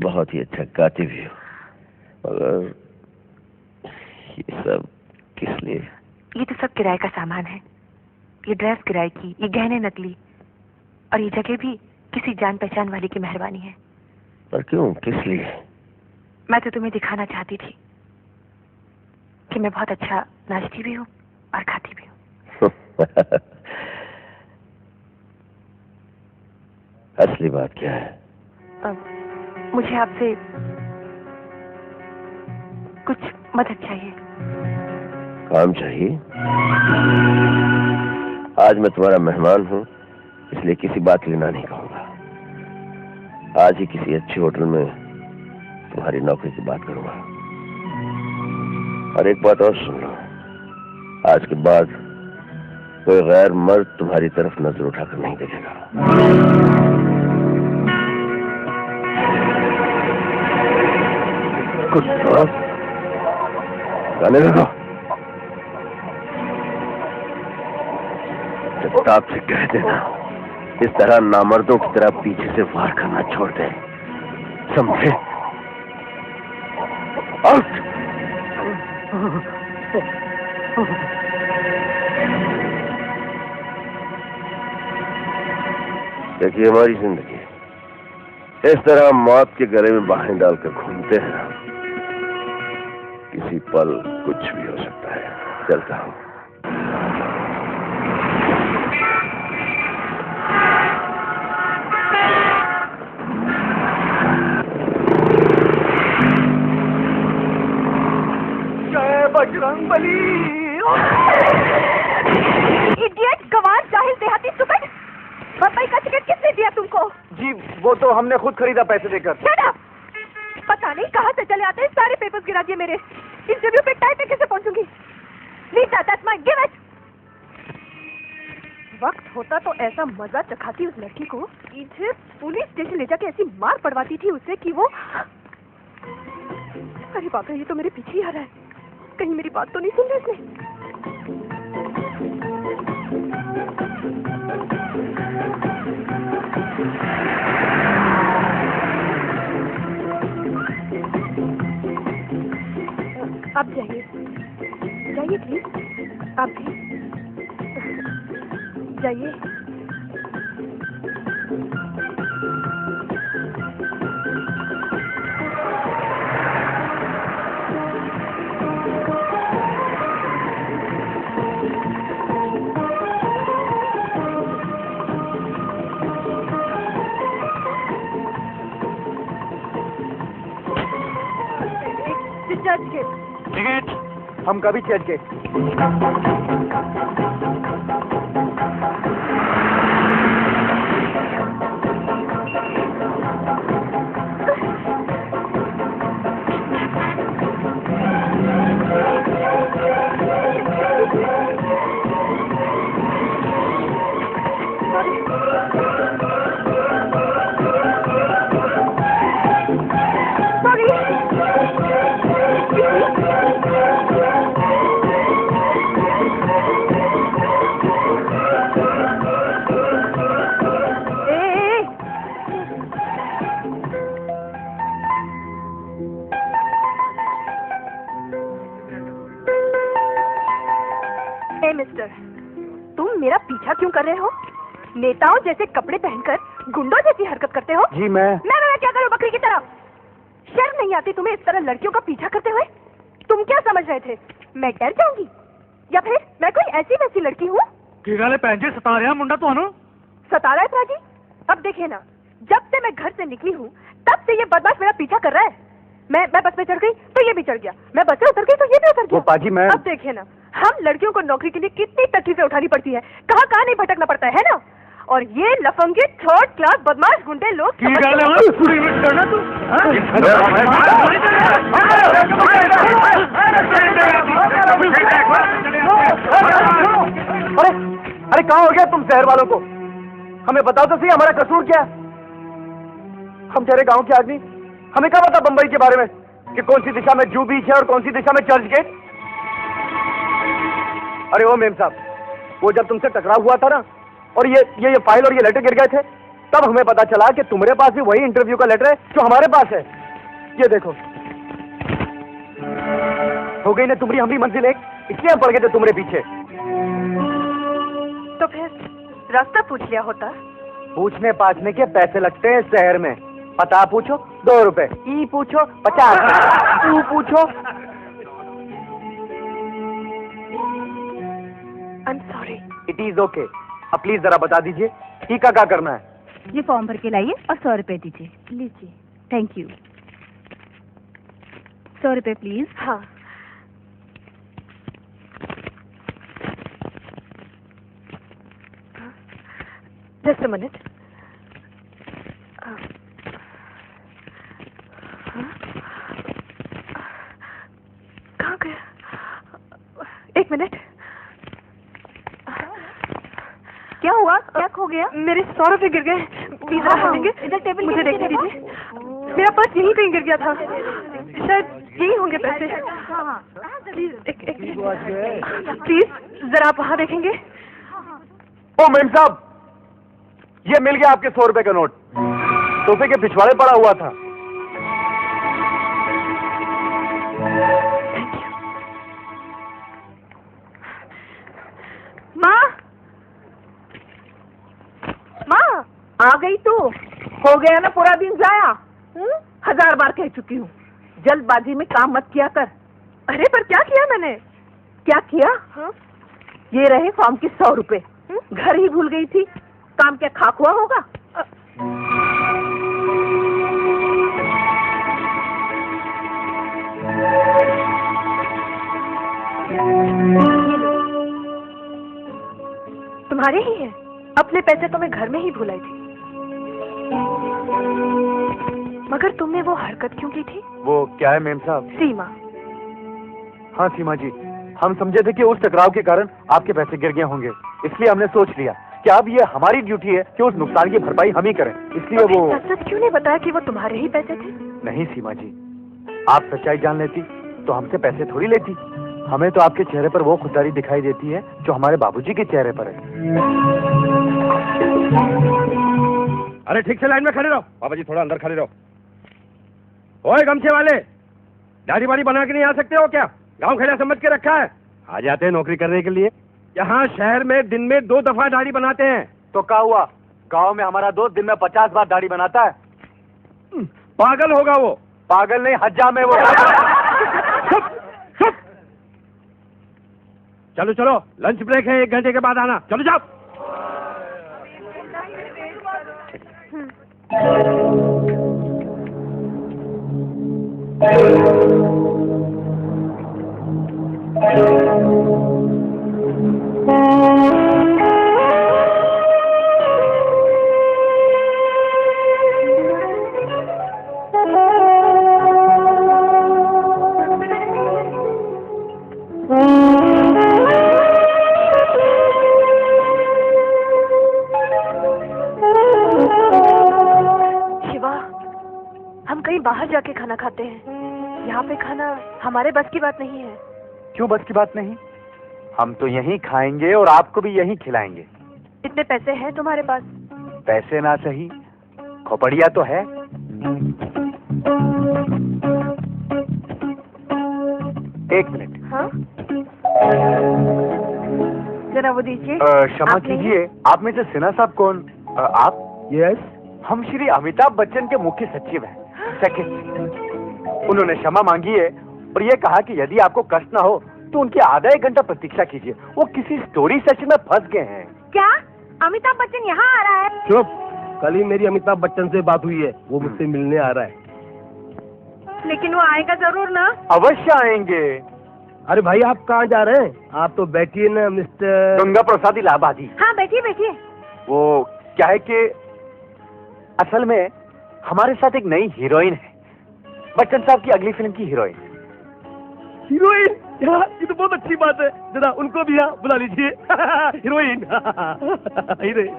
बहुत ही अच्छा गाती भी हो, मगर ये सब किस लिए? ये तो सब किराए का सामान है। ये ड्रेस किराए की, ये गहने नकली, और ये जगह भी किसी जान पहचान वाले की मेहरबानी है। पर क्यों, किस लिए? मैं तो तुम्हें दिखाना चाहती थी कि मैं बहुत अच्छा नाचती भी हूँ और खाती भी हूँ। असली बात क्या है? मुझे आपसे कुछ मदद चाहिए। काम चाहिए? आज मैं तुम्हारा मेहमान हूँ, इसलिए किसी बात के लिए ना नहीं कहूँगा। आज ही किसी अच्छे होटल में तुम्हारी नौकरी की बात करूँगा। और एक बात और सुन लो, आज के बाद कोई गैर मर्द तुम्हारी तरफ नजर उठाकर नहीं देखेगा। कुछ गाने लगा। जगताप से कह देना इस तरह नामर्दों की तरह पीछे से वार करना छोड़ दे, समझे? आउट! देखिए, हमारी जिंदगी इस तरह मौत के गले में बाहें डालकर घूमते हैं, किसी पल कुछ भी हो सकता है। चलता हूँ। जय बजरंगबली। इडियट, गंवार, जाहिल, देहाती, सुकट। बम्बई का टिकट किसने दिया तुमको? जी वो तो हमने खुद खरीदा पैसे देकर। Shut up! पता नहीं कहाँ से चले आते हैं, सारे पेपर्स गिरा दिए मेरे। इंटरव्यू पे टाइम पे कैसे पहुंचूंगी? Leave that, that's mine, give it! वक्त होता तो ऐसा मजा चखाती उस लड़की को, इसे पुलिस स्टेशन ले जाके ऐसी मार पड़वाती थी उसे कि वो... अरे बाप रे, ये तो मेरे पीछे ही आ रहा है। कहीं मेरी बात तो नहीं सुन रही इसने? आप जाइए, जाइए प्लीज, आप भी जाइए। Church gate. टिकट हम कभी चर्च गेट। मिस्टर, तुम मेरा पीछा क्यों कर रहे हो? नेताओं जैसे कपड़े पहनकर गुंडों जैसी हरकत करते हो। जी मैं क्या करूं बकरी की तरह? शर्म नहीं आती तुम्हें इस तरह लड़कियों का पीछा करते हुए? तुम क्या समझ रहे थे मैं डर जाऊंगी, या फिर मैं कोई ऐसी वैसी लड़की हूँ? सता रहा मुंडा तो सता रहा है प्राजी? अब देखिए ना, जब से मैं घर से निकली हूँ तब से ये बदमाश मेरा पीछा कर रहा है। मैं बस में चढ़ गई तो ये भी चढ़ गया, मैं बस से उतर गई तो ये भी उतर गया। पाजी मैं अब देखिए ना, हम लड़कियों को नौकरी के लिए कितनी तकलीफें उठानी पड़ती है, कहाँ कहाँ नहीं भटकना पड़ता है ना? और ये लफंगे थर्ड क्लास बदमाश गुंडे लोग अरे कहाँ हो गया तुम शहर वालों को? हमें बताओ तो सही, हमारा कसूर क्या है? हम ठहरे गांव के आदमी, हमें क्या पता बंबई के बारे में कि कौन सी दिशा में जू बीच है और कौन सी दिशा में चर्च गेट? अरे ओ मेम साहब, वो जब तुमसे टकराव हुआ था ना और ये फाइल और ये लेटर गिर गए थे, तब हमें पता चला कि तुम्हारे पास भी वही इंटरव्यू का लेटर है जो हमारे पास है। ये देखो, हो गई ना तुम्हारी हमारी मंजिल एक, इसलिए हम पड़ गए थे तुम्हारे पीछे। तो फिर रास्ता पूछ लिया होता। पूछने पाछने के पैसे लगते हैं शहर में। पता पूछो 2 रुपए, ई पूछो 50, तू पूछो। I'm sorry. It is okay. अब प्लीज जरा बता दीजिए ठीक क्या करना है? ये फॉर्म भर के लाइए और 100 रुपए दीजिए। लीजिए। Thank you. 100 रुपए प्लीज। हाँ। Just a minute. कहाँ गया? एक मिनट। क्या हुआ? क्या खो गया? मेरे 100 रुपए गिर गए। प्लीज आप देंगे? इधर टेबल मुझे देखने दीजिए। मेरा पर्स यहीं कहीं गिर गया था, शायद यही होंगे पैसे। प्लीज जरा आप वहाँ देखेंगे। ओ मेम साहब, ये मिल गया आपके 100 रुपए का नोट, सोफे के पिछवाड़े पड़ा हुआ था। माँ आ गई तू? हो गया ना पूरा दिन जाया? 1000 बार कह चुकी हूँ, जल्दबाजी में काम मत किया कर। अरे पर क्या किया मैंने? क्या किया? हाँ? ये रहे फॉर्म के 100 रुपए, घर ही भूल गई थी। काम क्या खाक हुआ होगा? तुम्हारे ही है। अपने पैसे तो मैं घर में ही भुलाई थी। मगर तुमने वो हरकत क्यों की थी? वो क्या है मेम साहब? सीमा। हाँ सीमा जी, हम समझे थे कि उस टकराव के कारण आपके पैसे गिर गए होंगे, इसलिए हमने सोच लिया कि अब ये हमारी ड्यूटी है कि उस नुकसान की भरपाई हम ही करें, इसलिए वो। सच क्यों नहीं बताया कि वो तुम्हारे ही पैसे थे? नहीं सीमा जी, आप सच्चाई जान लेती तो हमसे पैसे थोड़ी लेती। हमें तो आपके चेहरे पर वो खुददारी दिखाई देती है जो हमारे बाबूजी के चेहरे पर है। अरे ठीक से लाइन में खड़े रहो। बाबा जी थोड़ा अंदर खड़े रहो। ओए गमछे वाले, दाढ़ी बाड़ी बना के नहीं आ सकते हो क्या? गांव खेड़ा समझ के रखा है। आ जाते हैं नौकरी करने के लिए। यहाँ शहर में दिन में 2 दफा दाढ़ी बनाते हैं। तो क्या हुआ, गांव में हमारा दोस्त दिन में 50 बार दाढ़ी बनाता है। पागल होगा वो। पागल नहीं, हज्जाम है वो। चुप चुप। चलो चलो, लंच ब्रेक है, 1 घंटे के बाद आना। चलो जाओ। शिवा, हम कहीं बाहर जाके खाना खाते हैं। यहाँ पे खाना हमारे बस की बात नहीं है। क्यों बस की बात नहीं? हम तो यहीं खाएंगे और आपको भी यहीं खिलाएंगे। इतने पैसे हैं तुम्हारे पास? पैसे ना सही, खोपड़िया तो है। एक मिनट। हाँ, जरा वो दीजिए। क्षमा आप नहीं कीजिए, आप में से सिन्हा साहब कौन? आप? यस। हम श्री अमिताभ बच्चन के मुख्य सचिव हैं, सेक्रेटरी। उन्होंने क्षमा मांगी है और ये कहा कि यदि आपको कष्ट ना हो तो उनकी आधा 1 घंटा प्रतीक्षा कीजिए। वो किसी स्टोरी सेशन में फंस गए हैं। क्या अमिताभ बच्चन यहाँ आ रहा है? चुप। कल ही मेरी अमिताभ बच्चन से बात हुई है, वो मुझसे मिलने आ रहा है। लेकिन वो आएगा जरूर ना? अवश्य आएंगे। अरे भाई, आप कहाँ जा रहे हैं? आप तो बैठिए ना मिस्टर गंगा प्रसाद इलाहाबादी। हाँ, बैठिए बैठिए। वो क्या है कि असल में हमारे साथ एक नई हीरोइन है, बच्चन साहब की अगली फिल्म की हीरोइन। हीरोइन? ये तो बहुत अच्छी बात है। जरा उनको भी यहाँ बुला लीजिए। हीरोइन। हीरोइन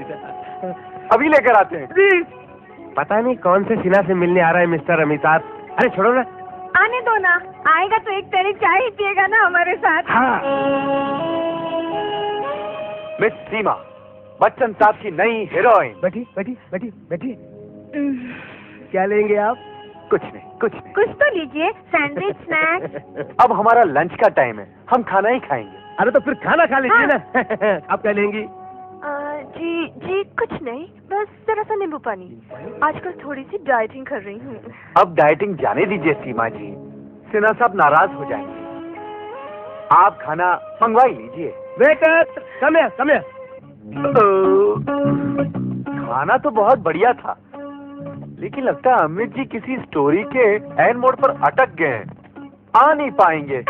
अभी लेकर आते हैं। प्लीज। पता नहीं कौन से सिन्हा से मिलने आ रहा है मिस्टर अमिताभ। अरे छोड़ो ना। आने दो ना, आएगा तो एक तेरी चाय ही पिएगा ना हमारे साथ। हाँ। मिस सीमा, बच्चन साहब की नई हीरोइन। बैठी बैठी बैठी बैठी। क्या लेंगे आप? कुछ नहीं, कुछ नहीं। कुछ तो लीजिए, सैंडविच, स्नैक्स। अब हमारा लंच का टाइम है, हम खाना ही खाएंगे। अरे तो फिर खाना खा लीजिए ना। आप क्या लेंगी? जी जी कुछ नहीं, बस जरा सा नींबू पानी। आजकल थोड़ी सी डाइटिंग कर रही हूँ। अब डाइटिंग जाने दीजिए सीमा जी, सिन्हा साहब नाराज हो जाएंगे। आप खाना मंगवा ही लीजिए। वेटर, कम है, कम है। खाना तो बहुत बढ़िया था, लेकिन लगता है अमित जी किसी स्टोरी के एंड मोड पर अटक गए हैं, आ नहीं पाएंगे।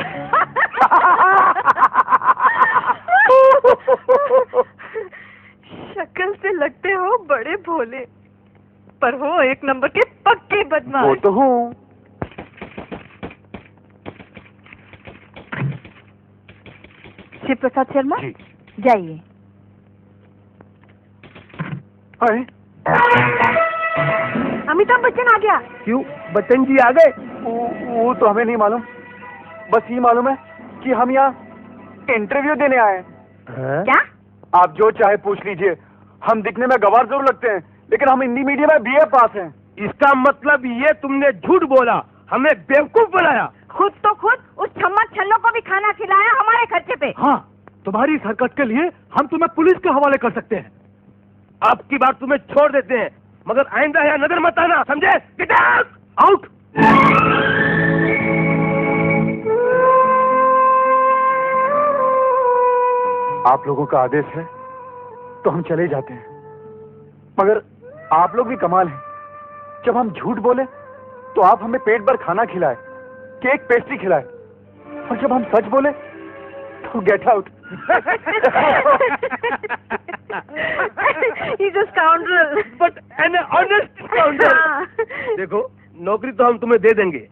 शक्ल से लगते हो बड़े भोले, पर हो 1 नंबर के पक्के बदमाश। वो तो हूँ। शिव प्रसाद शर्मा, जी। जाइए। अरे अमिताभ बच्चन आ गया। क्यों, बच्चन जी आ गए? वो तो हमें नहीं मालूम, बस ये मालूम है कि हम यहाँ इंटरव्यू देने आए हैं। क्या? आप जो चाहे पूछ लीजिए, हम दिखने में गवार जरूर लगते हैं, लेकिन हम हिंदी मीडियम में BA पास हैं। इसका मतलब ये तुमने झूठ बोला, हमें बेवकूफ बनाया। खुद तो खुद उस छम्मत छल्लों को भी खाना खिलाया हमारे खर्चे पे। हाँ, तुम्हारी इस हरकत के लिए हम तुम्हें पुलिस के हवाले कर सकते हैं। आपकी बात तुम्हें छोड़ देते हैं, मगर आइंदा यहाँ नजर मत आना, समझे? Get out. आप लोगों का आदेश है तो हम चले जाते हैं, मगर आप लोग भी कमाल हैं। जब हम झूठ बोले तो आप हमें पेट भर खाना खिलाए, केक पेस्ट्री खिलाए, और जब हम सच बोले तो get out. He's a scoundrel. But an honest scoundrel. देखो, नौकरी तो हम तुम्हें दे देंगे,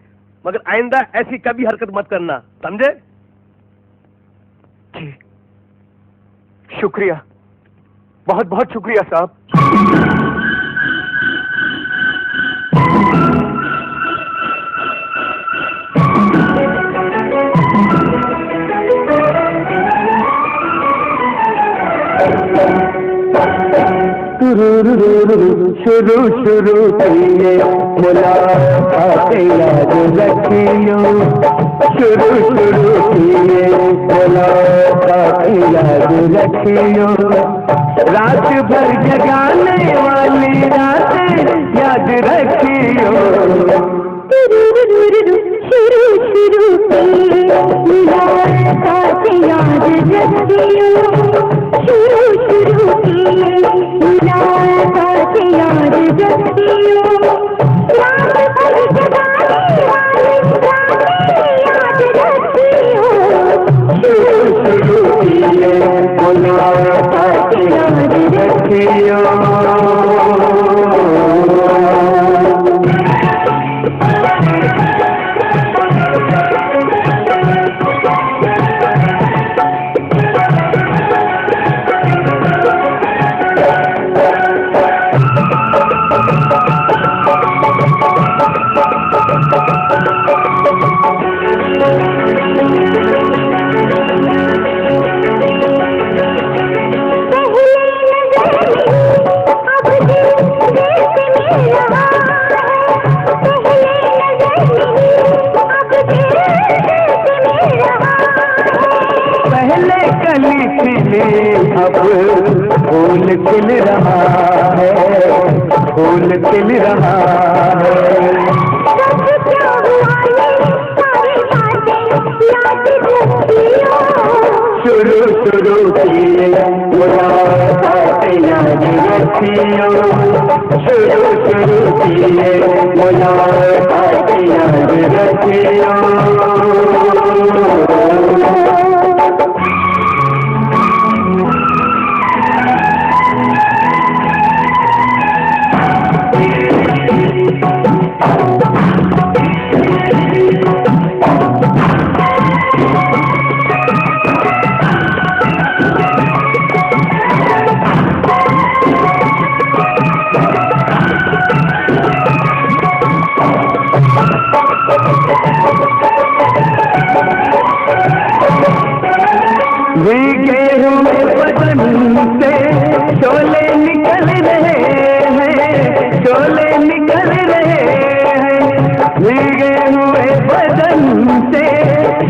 मगर आइंदा ऐसी कभी हरकत मत करना, समझे? जी, शुक्रिया, बहुत बहुत शुक्रिया साहब। शुरू शुरू मुलाकात याद रखियो, शुरू शुरू की ये मुलाकात याद रखियो, रात भर जगाने वाली रात याद रखियो। शुरू शुरू की मुलाकात याद रखियो, शुरू शुरू की मुलाकात याद रखियो, रात भर जगाने वाली रातें याद रखियो, शुरू शुरू की मुलाकात याद रखियो। पहले कली खिले अब फूल खिल रहा है, फूल खिल रहा है। शुरू शुरू की मुलाकात याद रखियो, शुरू शुरू की मुलाकात याद रखियो। भीगे हुए बदन से शोले निकल रहे हैं, शोले निकल रहे हैं। भीगे हुए बदन से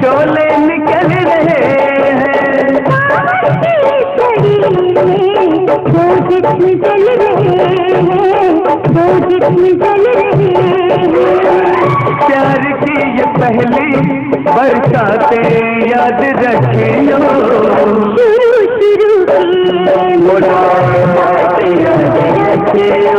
शोले निकल रहे हैं। दो जिस्म जल रहे हैं, दो जिस्म जल रहे हैं। प्यार की ये पहली बरसातें याद रखियो, शुरू शुरू की मुलाकात याद रखियो।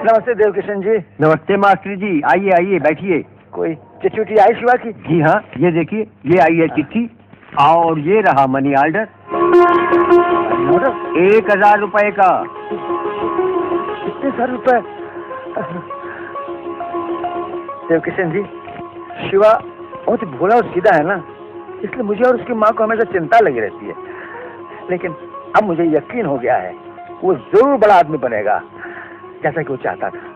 नमस्ते देवकिशन जी। नमस्ते मास्टर जी, आइए आइए बैठिए। कोई चिट्ठी आई शिवा की? जी हाँ, ये देखिए, ये आई है चिट्ठी और ये रहा मनी ऑर्डर 1000 रुपए का। कितने सारे रुपए? देवकिशन जी, शिवा बहुत ही भोला और सीधा है ना, इसलिए मुझे और उसकी माँ को हमेशा चिंता लगी रहती है। लेकिन अब मुझे यकीन हो गया है वो जरूर बड़ा आदमी बनेगा, जैसा कि वो चाहता था।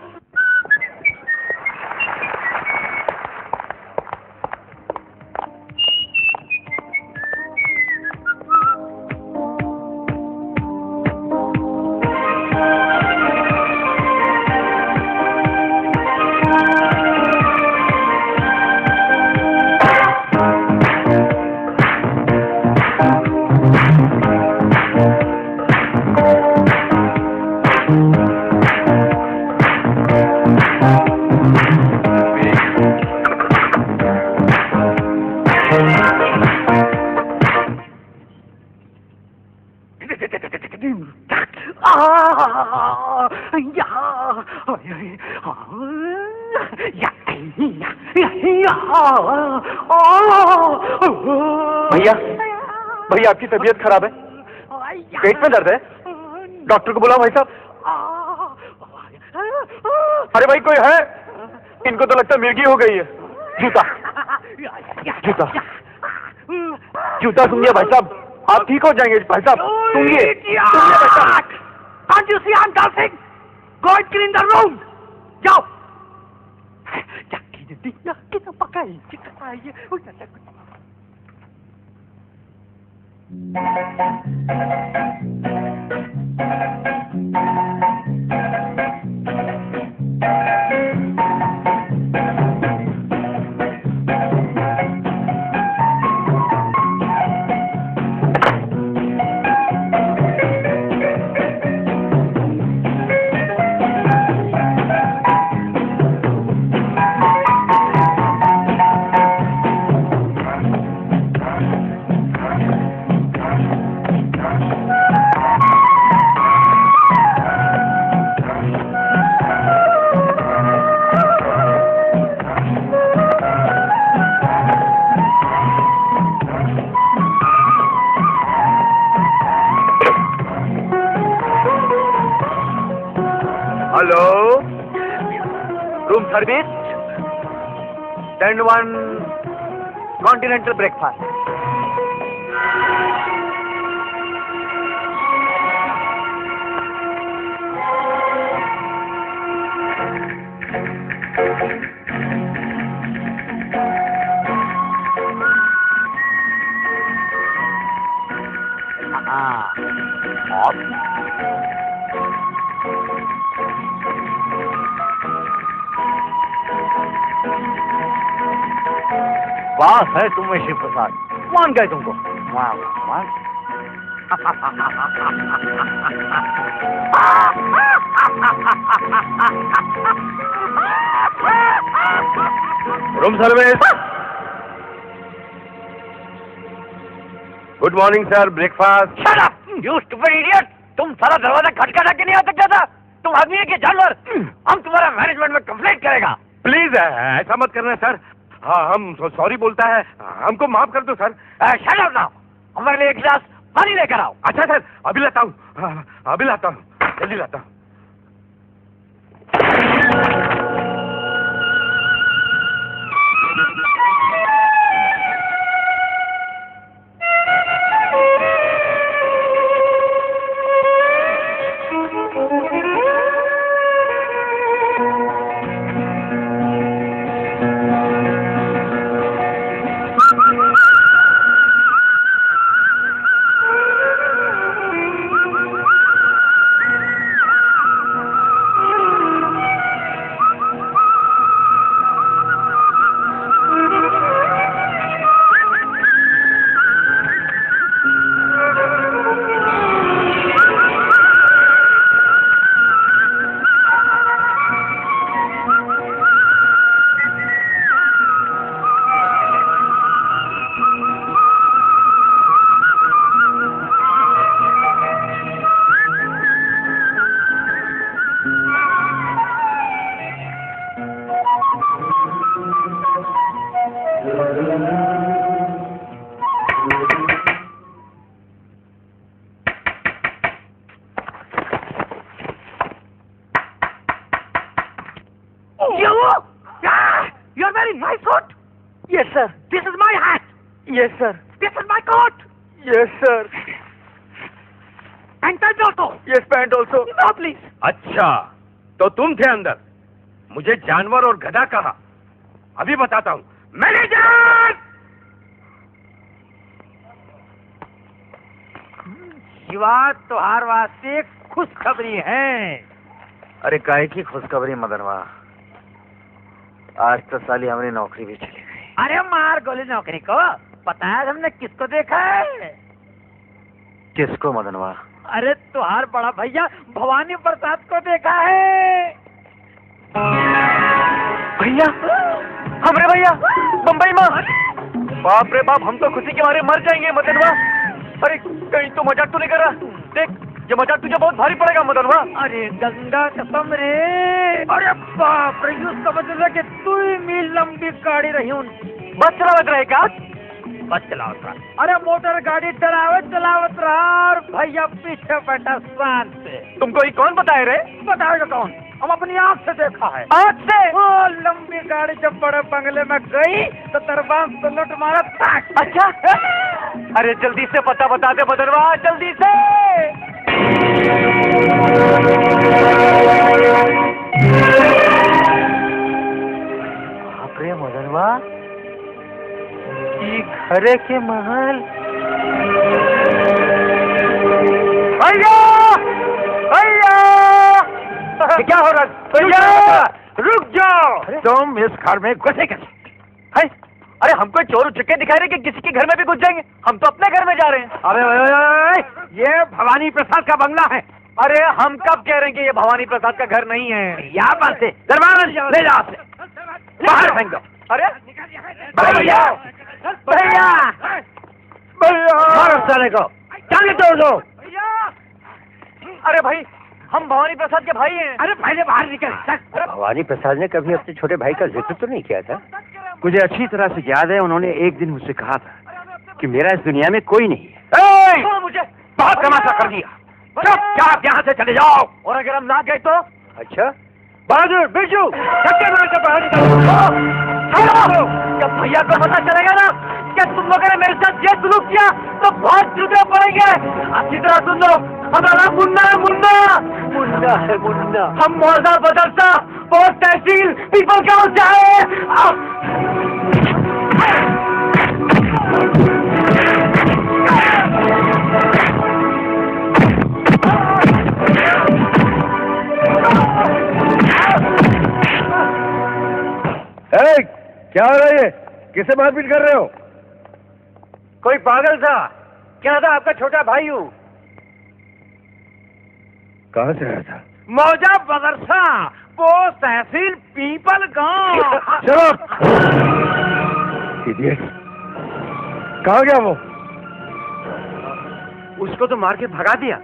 भैया, भैया आपकी तबीयत खराब है, पेट में दर्द है, डॉक्टर को बुलाओ भाई साहब। अरे भाई कोई है? इनको तो लगता है मिर्गी हो गई है। जूता, जूता, जूता सुनिए भाई साहब, आप ठीक हो जाएंगे भाई साहब। सुनिए भाई साहब। Can't you see I'm dancing? Go and clean the room. जाओ। kita pakai, kita pakai. Oh, ya, ya. Service, send one continental breakfast. वाह है तुम में शिव प्रसाद, मान गए तुमको। वाह वाह room service. Good morning sir, breakfast. Shut up, you stupid idiot! तुम सारा दरवाजा खटखटा के नहीं आ सकता था? तुम आदमी है कि जानवर? हम तुम्हारा मैनेजमेंट में कंप्लेंट करेगा। प्लीज ऐसा मत करना सर। हाँ, हम सॉरी बोलता है, हमको माफ कर दो सर। शट अप नाउ, हमारे लिए एक गिलास पानी लेकर आओ। अच्छा सर, अभी लाता हूँ, अभी लाता हूँ, जल्दी लाता हूँ। You're wearing my coat? Yes, sir. This is my hat. Yes, sir. This is my coat. Yes, sir. And pant also. Yes, pant also. No, please. अच्छा, तो तुम थे अंदर, मुझे जानवर और गधा कहा। अभी बताता हूँ। मैनेजर! शिवा तुहार वास्ते खुशखबरी है। अरे काहे की खुशखबरी मदनवा, आज तो साली हमारी नौकरी भी चली गई। अरे मार गोली नौकरी को, पता है हमने किसको देखा है? किसको मदनवा? अरे तुहार बड़ा भैया भवानी प्रसाद को देखा है। भैया, हमरे भैया बम्बई में। बाप रे बाप, हम तो खुशी के मारे मर जाएंगे मदनवा। अरे कहीं तो मजाक तो नहीं कर रहा? देख, ये मजाक तुझे बहुत भारी पड़ेगा मदनवा। अरे गंगा कसम रे, अरे बाप रे, यूं समझ ले कि तू ही मील लंबी गाड़ी रही हूँ। बस चलावत रहेगा? बस चलावत रहा। अरे मोटर गाड़ी चलावत रहा और भैया पीछे बैठा शान से। तुमको ये कौन बताए रे? बताओ कौन? हम अपनी आँख से देखा है। आँख से? वो लंबी गाड़ी जब बड़े बंगले में गई तो दरबार से लुट मारा। अच्छा, अरे जल्दी से पता बता दे मदनवा, जल्दी से। बाप रे मदनवा, ये घरे के महल। भैया, भैया, क्या हो रहा है? भैया रुक जाओ। तुम इस घर में घुसे कैसे? है? अरे हमको चोर उचक्के दिखाई रहे कि किसी के घर में भी घुस जाएंगे? हम तो अपने घर में जा रहे हैं। अरे ये भवानी प्रसाद का बंगला है। अरे हम कब कह रहे हैं कि ये भवानी प्रसाद का घर नहीं है? यहाँ पर से दरबार ले जाओ, बाहर फेंक दो। अरे भैया, भैया, भैया, मारो साले को, टांगे तोड़ दो। अरे भाई, हम भवानी प्रसाद के भाई हैं। अरे पहले बाहर निकल। भवानी प्रसाद ने कभी अपने छोटे भाई का जिक्र तो नहीं किया था? मुझे अच्छी तरह से याद है, उन्होंने एक दिन मुझसे कहा था कि मेरा इस दुनिया में कोई नहीं है। मुझे बहुत तमाशा कर दिया। चुपचाप यहाँ से चले जाओ, और अगर हम ना गए तो? अच्छा, बहादुर बिरजू धक्के मार के बाहर निकालो। जब भैया को पता चलेगा ना कि तुम लोगों ने मेरे साथ ये सलूक किया तो बहुत जुटे पड़ेंगे। अच्छी तरह सुन लो, हमारा मुन्ना है मुन्ना। मुन्ना है मुन्ना। हम मौजा बदलता और तहसील पीपल गांव से आए। क्या हो रहा है? किसे मारपीट कर रहे हो? कोई पागल था, क्या था आपका छोटा भाई हूँ। कहाँ से आया था? मौजा मदरसा, वो तहसील पीपल गांव। चलो इडियट, कहाँ गया वो? उसको तो मार के भगा दिया।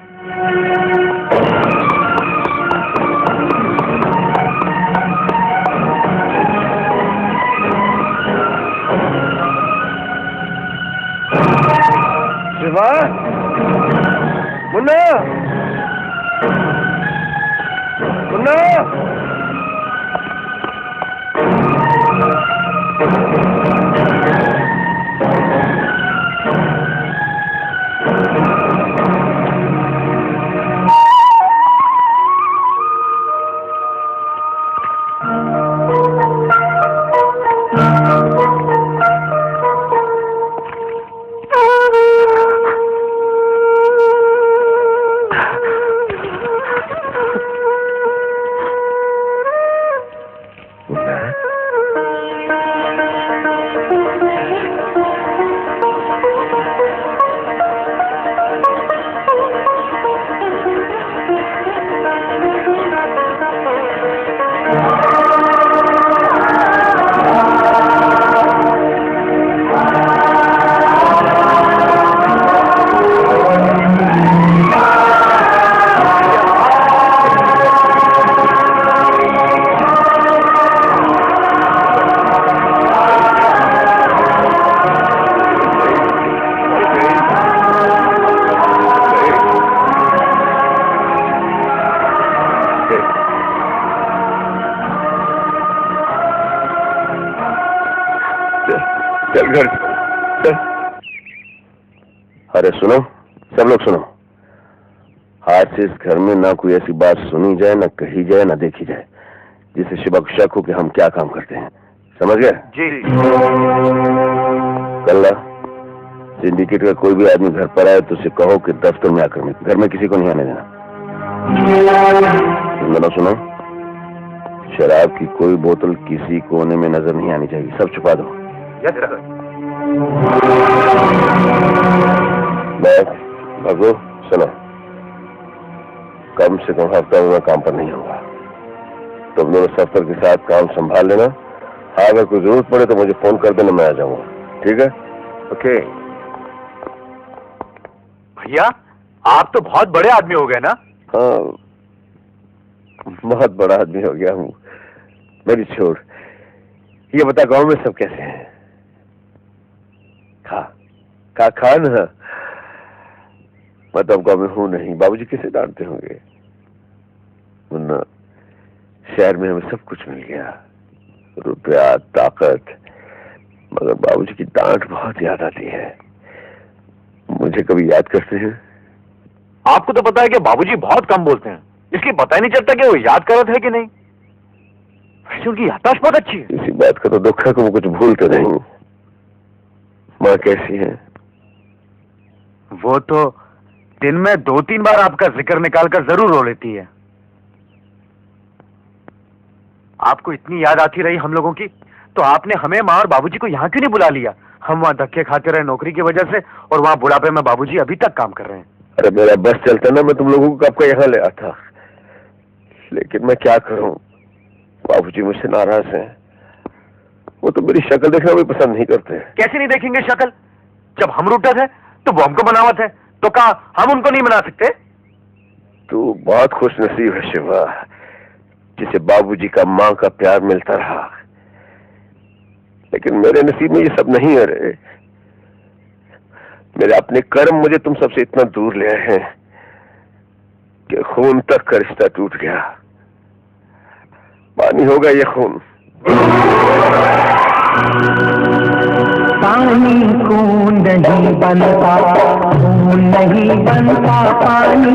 शिवा, मुन्ना, मुन्ना, चल घर चल। अरे सुनो, सब लोग सुनो, आज से इस घर में ना कोई ऐसी बात सुनी जाए, ना कही जाए, ना देखी जाए जिससे शिवा को शक हो कि हम क्या काम करते हैं। समझ गए? जी। कल सिंडिकेट का कोई भी आदमी घर पर आए तो उसे कहो कि दफ्तर में आकर मिले, घर में किसी को नहीं आने देना। तुम दोनों सुनो, शराब की कोई बोतल किसी कोने में नजर नहीं आनी चाहिए, सब छुपा दो। बस भगो, सुनो, कम से कम हफ्ता में काम पर नहीं होगा। तुम दोनों सफर के साथ काम संभाल लेना। हाँ, अगर कोई जरूरत पड़े तो मुझे फोन कर देना, मैं आ जाऊंगा। ठीक है? ओके। भैया, आप तो बहुत बड़े आदमी हो गए ना? हाँ, बहुत बड़ा आदमी हो गया हूँ। मेरी छोड़, ये बता गांव में सब कैसे हैं? खा ना। मैं तो अब गांव में हूँ नहीं, बाबूजी कैसे डांटते होंगे। मुन्ना, शहर में हमें सब कुछ मिल गया, रुपया, ताकत, मगर बाबूजी की डांट बहुत याद आती है। मुझे कभी याद करते हैं? आपको तो पता है कि बाबूजी बहुत कम बोलते हैं, इसलिए पता ही नहीं चलता कि वो याद कर रहे थे कि नहीं। वैसे उनकी याददाश्त बहुत अच्छी है। इसी बात का तो दुख है कि वो कुछ भूलते नहीं। माँ कैसी है? वो तो दिन में 2-3 बार आपका जिक्र निकालकर जरूर रो लेती है। आपको इतनी याद आती रही हम लोगों की, तो आपने हमें, माँ और बाबूजी को यहाँ क्यों नहीं बुला लिया? हम वहाँ धक्के खाते रहे नौकरी की वजह से, और वहाँ बुढ़ापे में बाबूजी अभी तक काम कर रहे हैं। अरे मेरा बस चलता ना, मैं तुम लोगों को कब का यहाँ ले आता, लेकिन मैं क्या करूं, बाबूजी मुझसे नाराज हैं। वो तो मेरी शक्ल देखना भी पसंद नहीं करते। कैसे नहीं देखेंगे शक्ल? जब हम रूठे थे तो वो हमको मनावत है, तो कहा हम उनको नहीं मना सकते? तू बहुत खुश नसीब है शिवा, जिसे बाबूजी का, माँ का प्यार मिलता रहा। लेकिन मेरे नसीब में ये सब नहीं है रे। मेरे अपने कर्म मुझे तुम सबसे इतना दूर ले आए हैं कि खून तक का रिश्ता टूट गया। पानी होगा ये खून। पानी खून नहीं बनता, खून नहीं बनता पानी,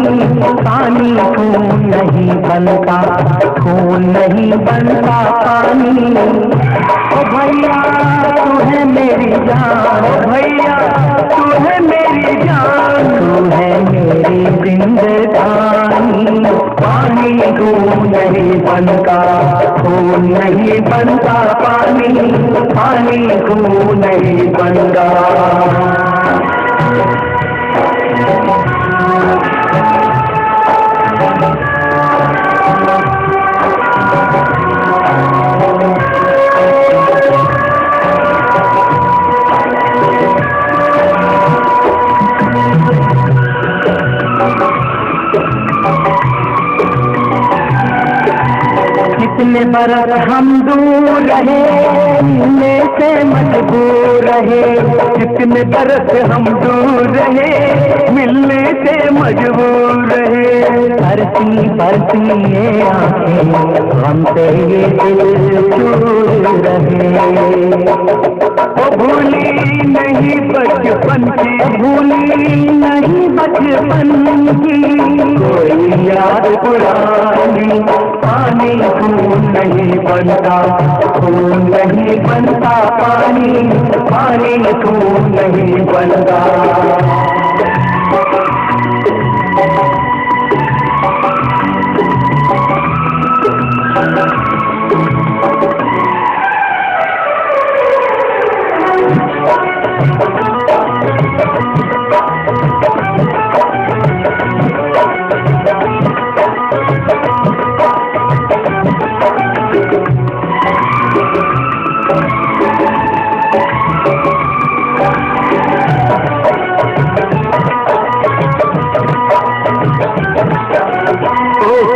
पानी खून नहीं बनता, खून नहीं बनता पानी। ओ भैया तू है मेरी जान, ओ भैया तू है मेरी जान, तू है मेरी जिंदगानी। पानी खून नहीं बनता, खून नहीं बनता पानी, पानी खून नहीं बनता। कितने बरस हम दूर रहे, मिलने से मजबूर रहे, कितने बरस हम दूर रहे, मिलने से मजबूर रहे। बरसी बरसी ये आंखें गम से ये दिल चूर रहे। ओ भूली नहीं बचपन की, भूली नहीं बचपन की कोई याद पुरानी। पानी खून नहीं बनता, खून नहीं बनता पानी, पानी खून नहीं बनता।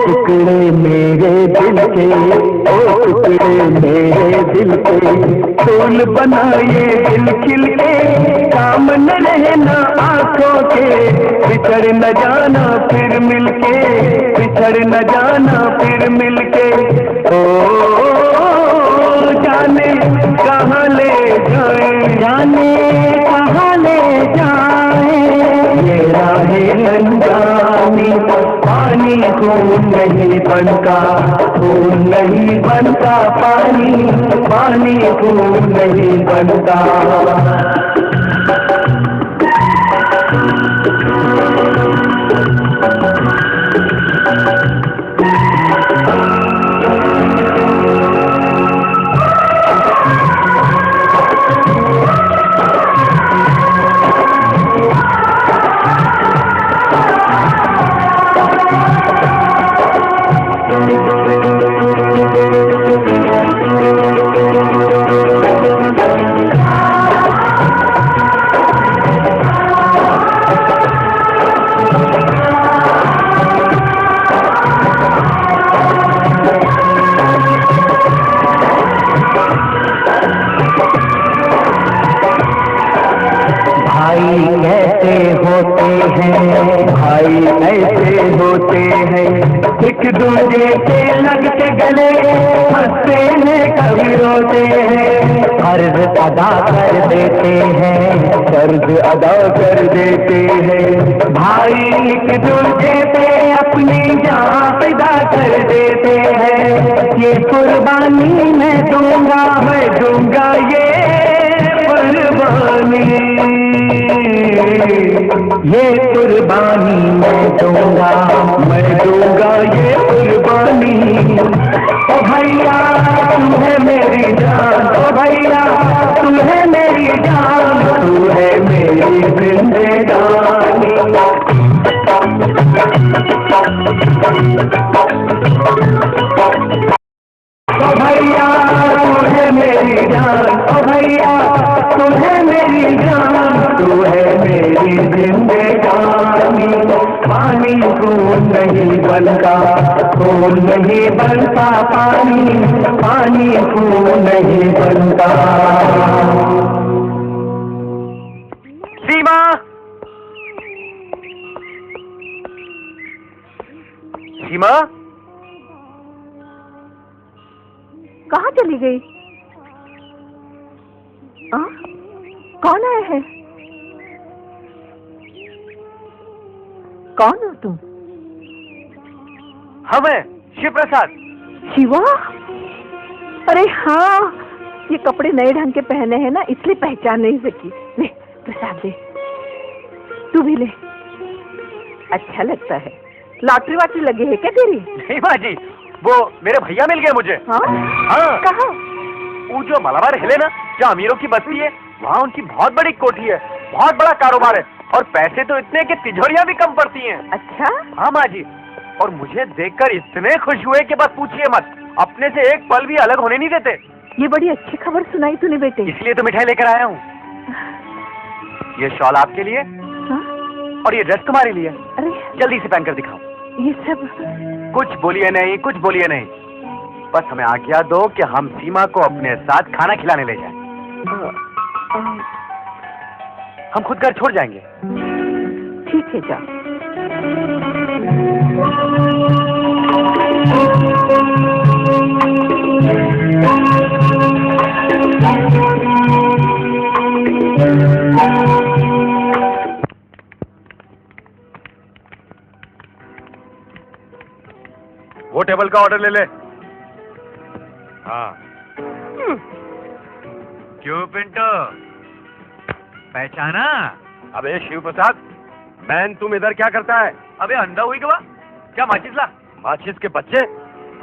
टुकड़े मेरे दिल के, ओ टुकड़े मेरे दिल के, फूल बनाए दिल खिल के, काम न रहना आंखों के, बिछड़ न जाना फिर मिलके, बिछड़ न जाना फिर मिलके। ओ जाने कहाँ ले जाए, जाने कहाँ ले जाए ये राहें अनजानी। पानी खून नहीं बनता, खून नहीं बनता पानी, पानी खून नहीं बनता। भाई ऐसे होते हैं, एक दूसरे के लग के गले हंसते हैं कभी रोते हैं, फर्ज अदा कर देते हैं, फर्ज अदा कर देते हैं। भाई एक दूसरे पे अपनी जान पैदा कर देते हैं। ये कुर्बानी मैं दूंगा ये कुर्बानी, ये कुर्बानी मैं दूंगा ये कुर्बानी। ओ भैया तू है मेरी जान, ओ भैया तू है मेरी जान, तू है मेरी जिंदगानी। ओ भैया तू है मेरी जान, ओ भैया तू है मेरी जान, तू है मेरी जिंदगानी। पानी खून नहीं बनता, खून नहीं बनता पानी, पानी खून नहीं बनता। सीमा, सीमा, गई? हाँ? कौन आया है? कौन हो तुम? हम हैं शिव प्रसाद। शिवा? अरे हाँ, ये कपड़े नए ढंग के पहने हैं ना, इसलिए पहचान नहीं सकी। ले प्रसाद ले, तू भी ले। अच्छा लगता है। लॉटरी वाटरी लगी है क्या तेरी? नहीं माँ जी, वो मेरे भैया मिल गए मुझे। हाँ? हाँ। कहाँ? वो जो मलाबार हिले ना, जो अमीरों की बस्ती है, वहाँ उनकी बहुत बड़ी कोठी है, बहुत बड़ा कारोबार है, और पैसे तो इतने कि तिजोरियां भी कम पड़ती हैं। अच्छा? हाँ माँ जी, और मुझे देखकर इतने खुश हुए कि बस पूछिए मत, अपने से एक पल भी अलग होने नहीं देते। ये बड़ी अच्छी खबर सुनाई तूने बेटे। इसलिए तो मिठाई लेकर आया हूँ। ये शॉल आपके लिए, हाँ? और ये ड्रेस तुम्हारे लिए। अरे जल्दी से पहनकर दिखाओ। ये सब कुछ बोलिए नहीं, कुछ बोलिए नहीं, बस हमें आज्ञा दो कि हम सीमा को अपने साथ खाना खिलाने ले जाएं। हम खुद घर छोड़ जाएंगे। ठीक है, जाओ। वो टेबल का ऑर्डर ले ले। हाँ। क्यों पिंटो, पहचाना? अबे शिव प्रसाद, मैन तुम इधर क्या करता है? अबे अंधा हुई गवा, क्या माचिस ला? माचिस के बच्चे,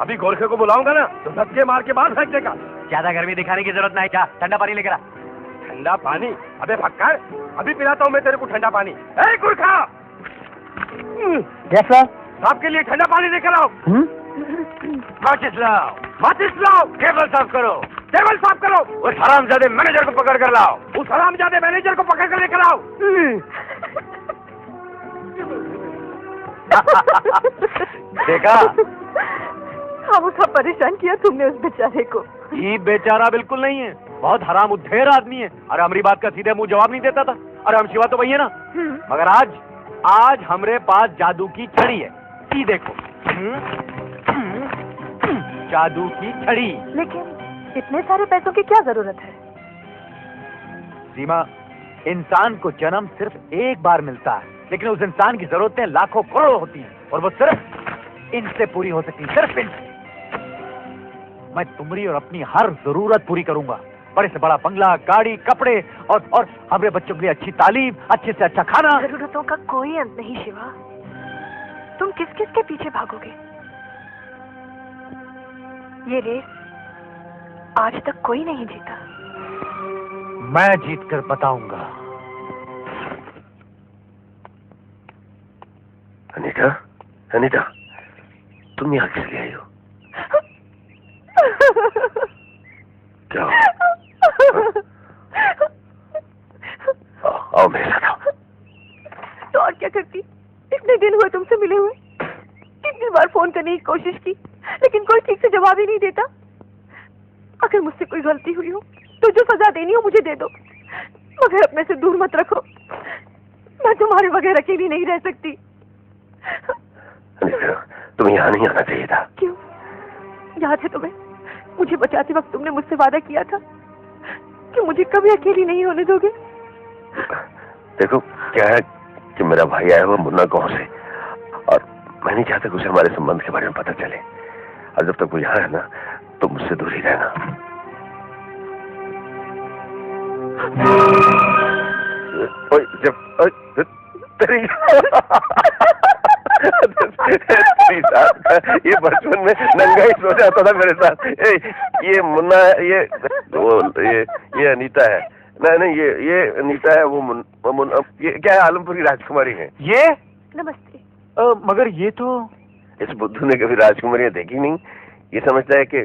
अभी गोरखे को बुलाऊंगा ना तो धक्के मार के बाहर फेंक देगा। ज्यादा गर्मी दिखाने की जरूरत नहीं, क्या ठंडा पानी लेकर आ। ठंडा पानी? अबे भक्कर, अभी पिलाता हूँ मैं तेरे को ठंडा पानी। ए गुरखा, जैसा साहब के लिए ठंडा पानी लेकर आओ। माचिस लाओ, माचिस लाओ। टेबल साफ करो, टेबल साफ करो। उस हरामजादे मैनेजर को पकड़ कर लाओ। उस हरामजादे मैनेजर को पकड़ कर लेकर आओ। देखा, हम उसका परेशान किया तुमने उस बेचारे को। ये बेचारा बिल्कुल नहीं है, बहुत हराम उद्धेर आदमी है। अरे हमारी बात का सीधे मुंह जवाब नहीं देता था। अरे हम शिवा तो वही है ना, मगर आज हमरे पास जादू की छड़ी है। ये देखो, जादू की छड़ी। लेकिन इतने सारे पैसों की क्या जरूरत है? सीमा, इंसान को जन्म सिर्फ एक बार मिलता है, लेकिन उस इंसान की जरूरतें लाखों करोड़ों होती हैं, और वो सिर्फ इनसे पूरी हो सकती है, सिर्फ इनसे। मैं तुम्हारी और अपनी हर जरूरत पूरी करूंगा। बड़े से बड़ा बंगला, गाड़ी, कपड़े, और हमारे बच्चों के लिए अच्छी तालीम, अच्छे से अच्छा खाना। जरूरतों का कोई अंत नहीं शिवा। तुम किस किस के पीछे भागोगे? ये रेस आज तक कोई नहीं जीता। मैं जीत कर बताऊंगा। अनीता, अनीता, तुम यहाँ किस लिए आई हो? क्या हो? आओ मेरे साथ आओ। तो और क्या करती? इतने दिन हुए तुमसे मिले हुए, कितनी बार फोन करने की कोशिश की, लेकिन कोई ठीक से जवाब ही नहीं देता। अगर मुझसे कोई गलती हुई हो तो जो सजा देनी हो मुझे दे दो, मगर अपने से दूर मत रखो। मैं तुम्हारे बगैर अकेली नहीं रह सकती। तुम्हें यहाँ नहीं आना चाहिए था। क्यों? याद है तुम्हें, मुझे बचाते वक्त तुमने मुझसे वादा किया था कि मुझे कभी अकेली नहीं होने दोगे। देखो क्या है कि मेरा भाई आया हुआ मुन्ना गांव से, और मैं नहीं चाहता कि उसे हमारे संबंध के बारे में पता चले। और जब तक वो यहाँ है ना, तो मुझसे दूर ही रहना। तेरी ये बचपन में नंगा ही सो जाता था मेरे साथ। ये मुन्ना है, ये अनीता है। नहीं, ये अनीता है, वो मुन्ना। ये क्या है? आलमपुर की राजकुमारी है ये। नमस्ते। मगर ये तो इस बुद्धू ने कभी राजकुमारियां देखी नहीं। ये समझता है कि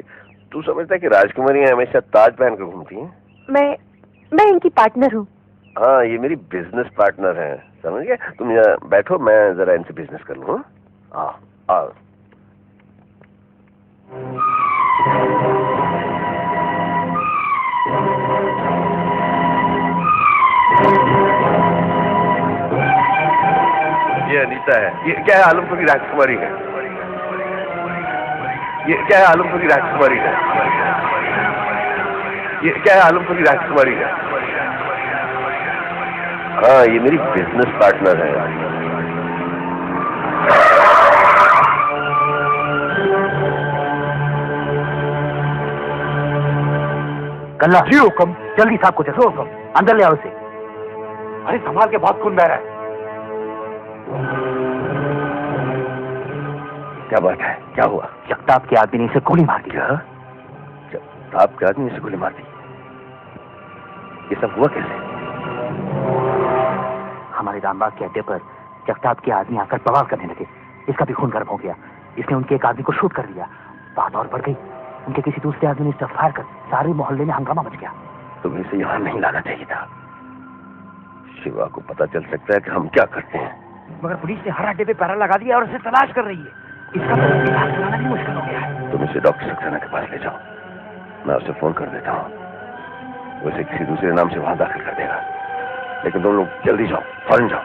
तू समझता है कि राजकुमारियां हमेशा ताज पहन कर घूमती हैं। मैं इनकी पार्टनर हूँ। हाँ, ये मेरी बिजनेस पार्टनर है, समझ गए? तुम यहाँ बैठो, मैं जरा इनसे बिजनेस कर लूँ। आओ। ये अनीता है। ये क्या है? आलमपुर की राजकुमारी है। ये क्या है? आलमपुर की राजकुमारी है। ये क्या है? आलमपुरी राजकुमारी है। हाँ, ये मेरी बिजनेस पार्टनर है। कल्ला जी हुक्म, जल्दी साहब को देखो हुक्म, अंदर ले आओ उसे। अरे संभाल के, बहुत खून बह रहा है। क्या बात है? क्या हुआ? जगताप के आदमी ने इसे गोली मार दी। क्या? आपके आदमी से गोली मार दी? ये सब हुआ कैसे? हमारे रामबाग के अड्डे पर जगताप के आदमी आकर बवाल करने लगे। इसका भी खून गर्म हो गया। इसने उनके एक आदमी को शूट कर दिया। बात और बढ़ गई, उनके किसी दूसरे आदमी ने इस फायर कर सारे मोहल्ले में हंगामा मच गया। तुम्हें इसे यहाँ नहीं लाना चाहिए था। शिवा को पता चल सकता है कि हम क्या करते हैं। मगर पुलिस ने हर अड्डे पे पैरा लगा दिया और उसे तलाश कर रही है। इसका तो इलाज कराना भी मुश्किल हो गया है। तुम इसे डॉक्टर सक्सेना के पास ले जाओ, मैं उसे फोन कर देता हूँ। वो इसे किसी दूसरे नाम से वहां दाखिल कर देगा। लेकिन तुम लोग जल्दी जाओ, फौरन जाओ।